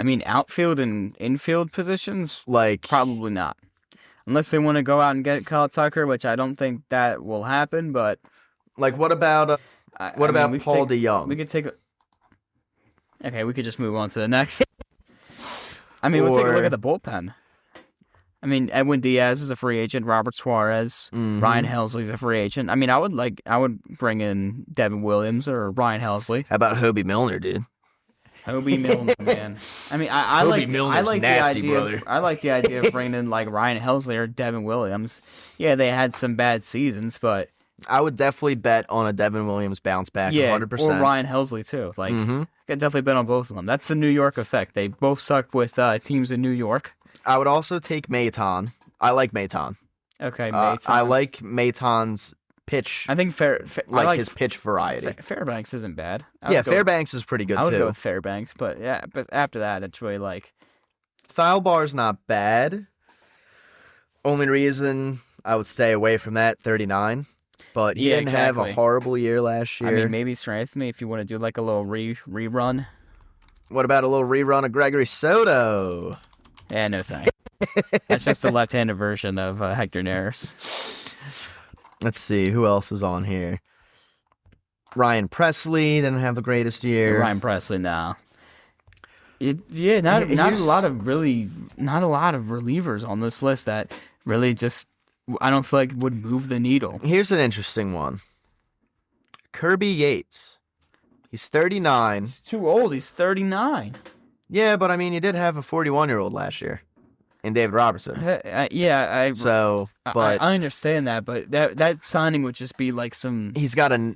I mean, outfield and infield positions? Like, probably not. Unless they want to go out and get Kyle Tucker, which I don't think that will happen, but... Like, what about Paul DeYoung? We could take a... Okay, we could just move on to the next. I mean, we'll take a look at the bullpen. I mean, Edwin Diaz is a free agent. Robert Suarez, Ryan Helsley's a free agent. I mean, I would bring in Devin Williams or Ryan Helsley. How about Hobie Milner, dude? Hobie Milner, man. I mean, I like nasty, the idea. Brother. I like the idea of bringing in like Ryan Helsley or Devin Williams. Yeah, they had some bad seasons, but I would definitely bet on a Devin Williams bounce back. 100%. Or Ryan Helsley too. Like, I could definitely bet on both of them. That's the New York effect. They both sucked with teams in New York. I would also take Maton. I like Maton. Okay, Maton. I like Maton's pitch. I think his pitch variety. Fairbanks isn't bad. Fairbanks is pretty good too. I would go with Fairbanks, but after that, it's really like Thielbar's not bad. Only reason I would stay away from that 39, but he didn't have a horrible year last year. I mean, maybe strength me if you want to do like a little rerun. What about a little rerun of Gregory Soto? Yeah, no thanks. That's just the left-handed version of Hector Neris. Let's see, who else is on here? Ryan Presley didn't have the greatest year. Ryan Presley, no. Not a lot of relievers on this list that really just, I don't feel like would move the needle. Here's an interesting one. Kirby Yates. He's 39. He's too old. He's 39. Yeah, but I mean, he did have a 41-year-old last year. And David Robertson. I understand that, but that signing would just be like some. He's got a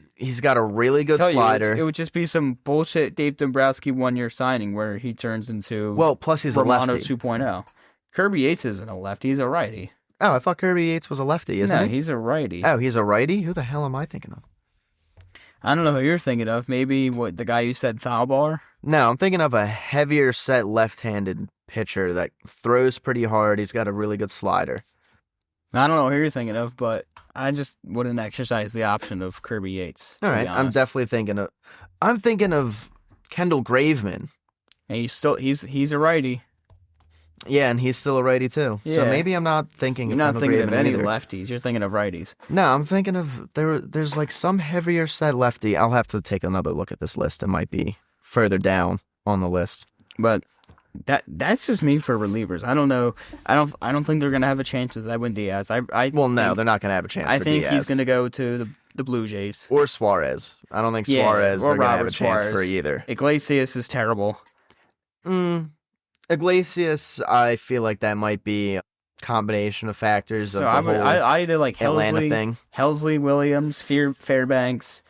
really good slider. It would just be some bullshit Dave Dombrowski 1-year signing where he turns into. Plus he's Romano a lefty. 2.0. Kirby Yates isn't a lefty; he's a righty. Oh, I thought Kirby Yates was a lefty, isn't he? No, he's a righty. Oh, he's a righty? Who the hell am I thinking of? I don't know who you're thinking of. Maybe the guy you said, Thielbar? No, I'm thinking of a heavier set left-handed pitcher that throws pretty hard. He's got a really good slider. I don't know who you're thinking of, but I just wouldn't exercise the option of Kirby Yates. All right, I'm definitely thinking of Kendall Graveman. And he's a righty. Yeah, and he's still a righty too. Yeah. So maybe I'm not thinking You're of not thinking of any either. lefties. You're thinking of righties. No, I'm thinking of there's like some heavier set lefty. I'll have to take another look at this list. It might be further down on the list. But that's just me for relievers. I don't know. I don't think they're gonna have a chance with Edwin Diaz. They're not gonna have a chance. I think he's gonna go to the Blue Jays or Suarez. I don't think Suarez they're gonna have a chance for either. Iglesias is terrible. Iglesias, I feel like that might be a combination of factors of the whole I either like Atlanta thing. Helsley, Williams, Fairbanks,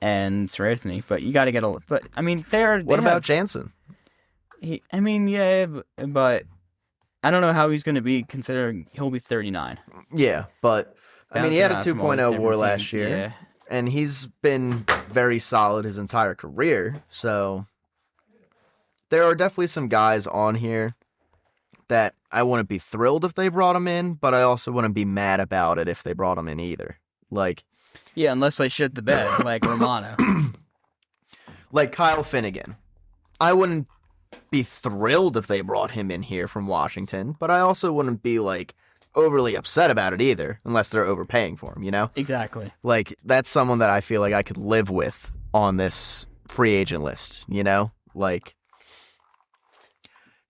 and Sarathny. But you got to get a. But I mean, What about Jansen? But I don't know how he's going to be considering he'll be 39. Yeah, but I mean, he had a 2.0 WAR last year, and he's been very solid his entire career. So there are definitely some guys on here that I wouldn't be thrilled if they brought him in, but I also wouldn't be mad about it if they brought him in either. Yeah, unless they shit the bed, like Romano. Like Kyle Finnegan. I wouldn't be thrilled if they brought him in here from Washington, but I also wouldn't be like overly upset about it either, unless they're overpaying for him, you know? Exactly. Like, that's someone that I feel like I could live with on this free agent list, you know? Like,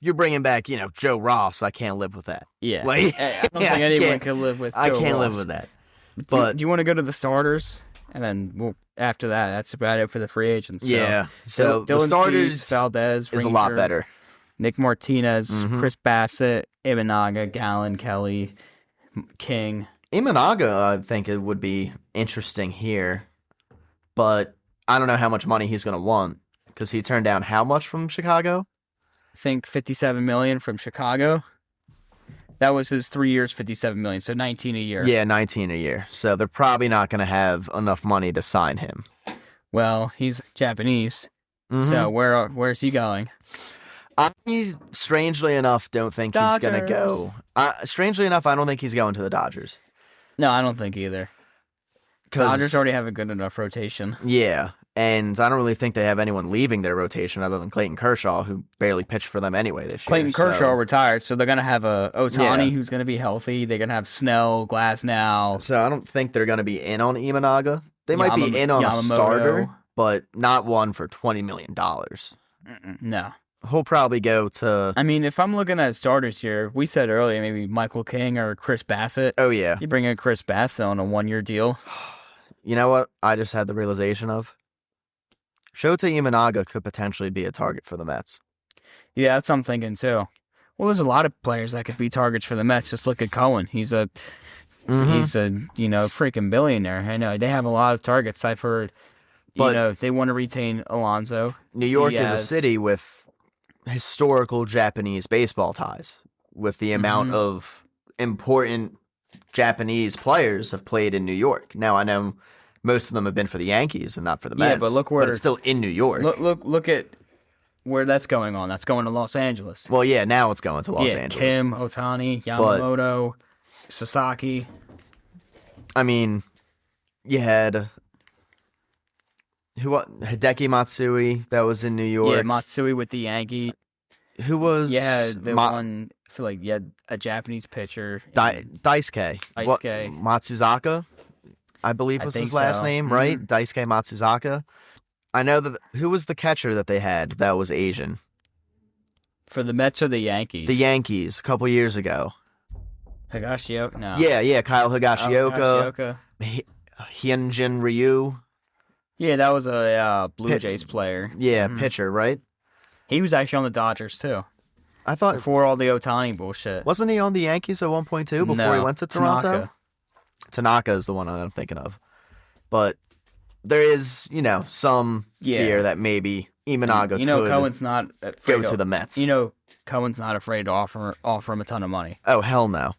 you're bringing back, Joe Ross. I can't live with that. Yeah. Like, I don't think anyone can live with Joe I can't Ross. live with that. But do you want to go to the starters? And then after that, that's about it for the free agents. So the starters Valdez, is a lot better. Nick Martinez, Chris Bassett, Imanaga, Gallen, Kelly, King. Imanaga, I think it would be interesting here, but I don't know how much money he's going to want because he turned down how much from Chicago? I think $57 million from Chicago. That was his 3 years, $57 million, so $19 a year. Yeah, $19 a year. So they're probably not going to have enough money to sign him. Well, he's Japanese, so where's he going? I strangely enough don't think he's going to go. Strangely enough, I don't think he's going to the Dodgers. No, I don't think either. Dodgers already have a good enough rotation. Yeah, and I don't really think they have anyone leaving their rotation other than Clayton Kershaw, who barely pitched for them anyway this year. Clayton Kershaw retired, so they're going to have a Ohtani who's going to be healthy. They're going to have Snell, Glasnow. So I don't think they're going to be in on Imanaga. They might be in on a starter, but not one for $20 million. No. He'll probably go to... I mean, if I'm looking at starters here, we said earlier maybe Michael King or Chris Bassett. Oh, yeah. You bring in Chris Bassett on a 1-year deal. You know what I just had the realization of? Shota Imanaga could potentially be a target for the Mets. Yeah, that's what I'm thinking, too. Well, there's a lot of players that could be targets for the Mets. Just look at Cohen. He's a freaking billionaire. I know. They have a lot of targets. I've heard, they want to retain Alonso. New York is a city with historical Japanese baseball ties, with the amount of important Japanese players have played in New York. Now, I know most of them have been for the Yankees and not for the Mets. Yeah, but look where it's still in New York. Look at where that's going on. That's going to Los Angeles. Well, yeah, now it's going to Los Angeles. Kim, Ohtani, Yamamoto, Sasaki. I mean, you had Hideki Matsui that was in New York. Yeah, Matsui with the Yankees. Who was? Yeah, one. I feel like a Japanese pitcher. Daisuke. Matsuzaka, I believe was his last name, right? Daisuke Matsuzaka. I know that. Who was the catcher that they had that was Asian? For the Mets or the Yankees? The Yankees a couple years ago. Higashioka? No. Yeah, Kyle Higashioka. Hyunjin Ryu. Yeah, that was a Blue Jays player. Yeah, pitcher, right? He was actually on the Dodgers, too. I thought... Before all the Ohtani bullshit. Wasn't he on the Yankees at one point, too, before he went to Toronto? Tanaka is the one I'm thinking of. But there is, some fear that maybe Imanaga could Cohen's not go to the Mets. Cohen's not afraid to offer him a ton of money. Oh, hell no.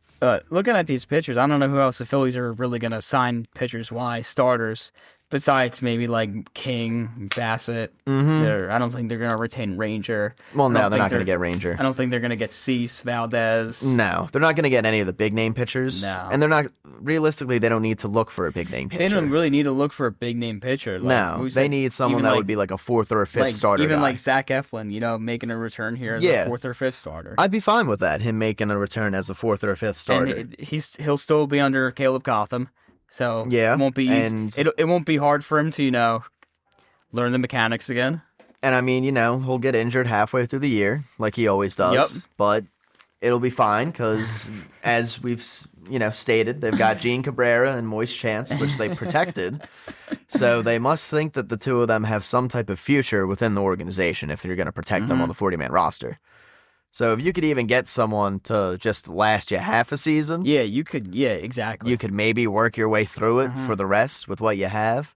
Looking at these pitchers, I don't know who else the Phillies are really going to sign pitchers-wise, starters, besides maybe like King, Bassett. I don't think they're going to retain Ranger. Well, no, they're not going to get Ranger. I don't think they're going to get Cease, Valdez. No, they're not going to get any of the big-name pitchers. No. And they're not, realistically, they don't need to look for a big-name pitcher. They don't really need to look for a big-name pitcher. They need someone that would be like a fourth or a fifth starter even guy. like Zach Eflin, making a return here as a fourth or fifth starter. I'd be fine with that, him making a return as a fourth or a fifth starter. And he'll still be under Caleb Cotham. So it won't be easy. It won't be hard for him to, learn the mechanics again. And I mean, he'll get injured halfway through the year, like he always does. Yep. But it'll be fine because, as we've stated, they've got Gene Cabrera and Moise Chance, which they protected. So they must think that the two of them have some type of future within the organization if you're going to protect them on the 40-man roster. So if you could even get someone to just last you half a season. Yeah, you could. Yeah, exactly. You could maybe work your way through it for the rest with what you have.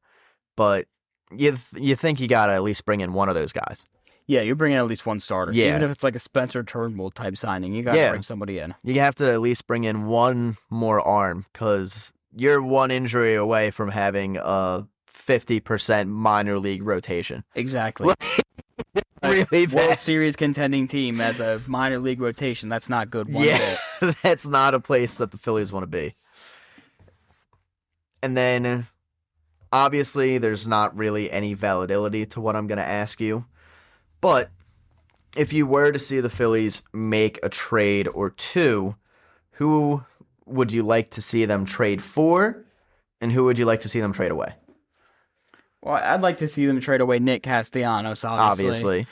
But you think you got to at least bring in one of those guys. Yeah, you're bringing at least one starter. Yeah. Even if it's like a Spencer Turnbull type signing, you got to bring somebody in. You have to at least bring in one more arm because you're one injury away from having a 50% minor league rotation. Exactly. Really bad. World Series contending team as a minor league rotation. That's not good. That's not a place that the Phillies want to be. And then, obviously, there's not really any validity to what I'm going to ask you. But if you were to see the Phillies make a trade or two, who would you like to see them trade for, and who would you like to see them trade away? Well, I'd like to see them trade away Nick Castellanos, obviously.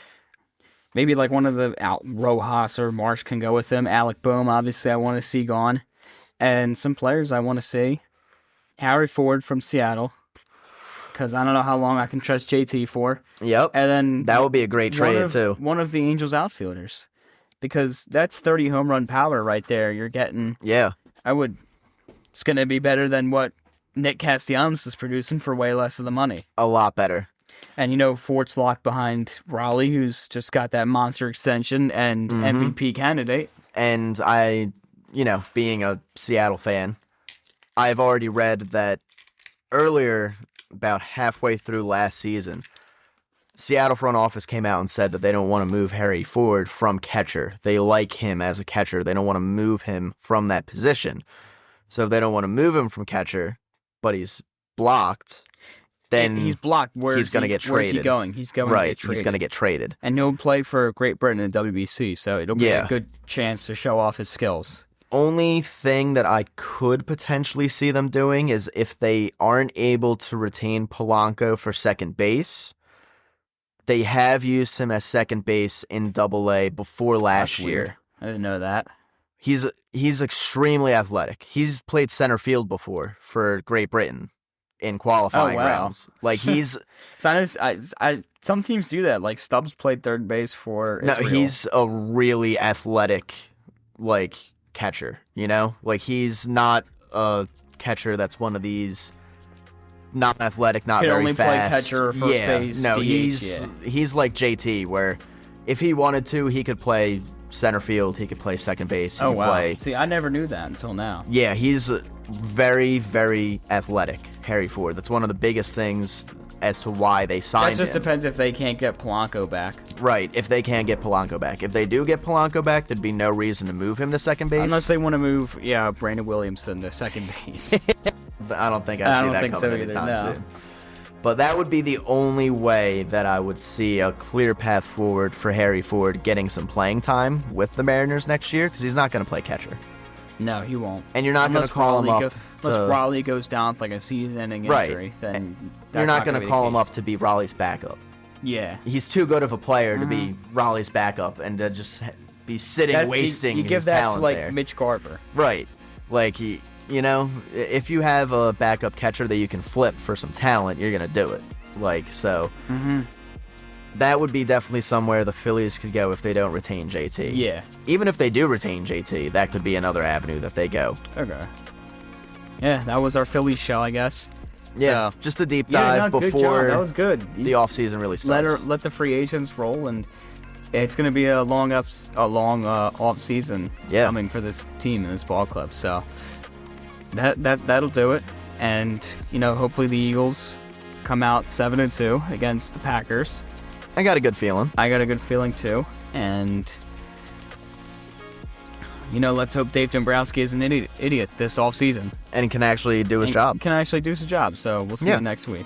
Maybe like one of the Rojas or Marsh can go with them. Alec Boehm, obviously, I want to see gone. And some players I want to see. Harry Ford from Seattle, because I don't know how long I can trust JT for. Yep. And then that would be a great trade, too. One of the Angels outfielders, because that's 30 home run power right there. You're getting. Yeah. It's going to be better than what Nick Castellanos is producing for way less of the money. A lot better. And, Fort's locked behind Raleigh, who's just got that monster extension and MVP candidate. And being a Seattle fan, I've already read that earlier, about halfway through last season, Seattle front office came out and said that they don't want to move Harry Ford from catcher. They like him as a catcher. They don't want to move him from that position. So if they don't want to move him from catcher, but he's blocked, then he's blocked. He's going to get traded. Where's he going? He's going to get traded. He's going to get traded. And he'll play for Great Britain in the WBC, so it'll be a good chance to show off his skills. Only thing that I could potentially see them doing is if they aren't able to retain Polanco for second base. They have used him as second base in Double-A before last year. I didn't know that. He's extremely athletic. He's played center field before for Great Britain in qualifying rounds. Like he's some teams do that. Like Stubbs played third base for Israel. No, he's a really athletic catcher, Like he's not a catcher that's one of these not athletic, not very only fast. Play catcher or first base. No, DH, he's like JT, where if he wanted to, he could play center field, he could play second base. See, I never knew that until now. Yeah, he's very, very athletic, Harry Ford. That's one of the biggest things as to why they signed him. That just depends if they can't get Polanco back. Right, if they can't get Polanco back. If they do get Polanco back, there'd be no reason to move him to second base. Unless they want to move, Brandon Williamson to second base. I don't think I see that coming anytime soon. But that would be the only way that I would see a clear path forward for Harry Ford getting some playing time with the Mariners next year, because he's not going to play catcher. No, he won't. And you're not going to call him up unless Raleigh goes down with a season-ending injury, then you're not going to call him up to be Raleigh's backup. Yeah. He's too good of a player to be Raleigh's backup and to just be wasting his talent there. You give that to Mitch Garver. Right. If you have a backup catcher that you can flip for some talent, you're going to do it. That would be definitely somewhere the Phillies could go if they don't retain JT. Yeah. Even if they do retain JT, that could be another avenue that they go. Okay. Yeah, that was our Phillies show, I guess. Yeah, just a deep dive before that was good. The offseason really starts. Let the free agents roll, and it's going to be a long off-season coming for this team and this ball club. So that'll do it. And, hopefully the Eagles come out 7-2 against the Packers. I got a good feeling. I got a good feeling, too. And, let's hope Dave Dombrowski is an idiot this offseason. And can actually do his job. So we'll see you next week.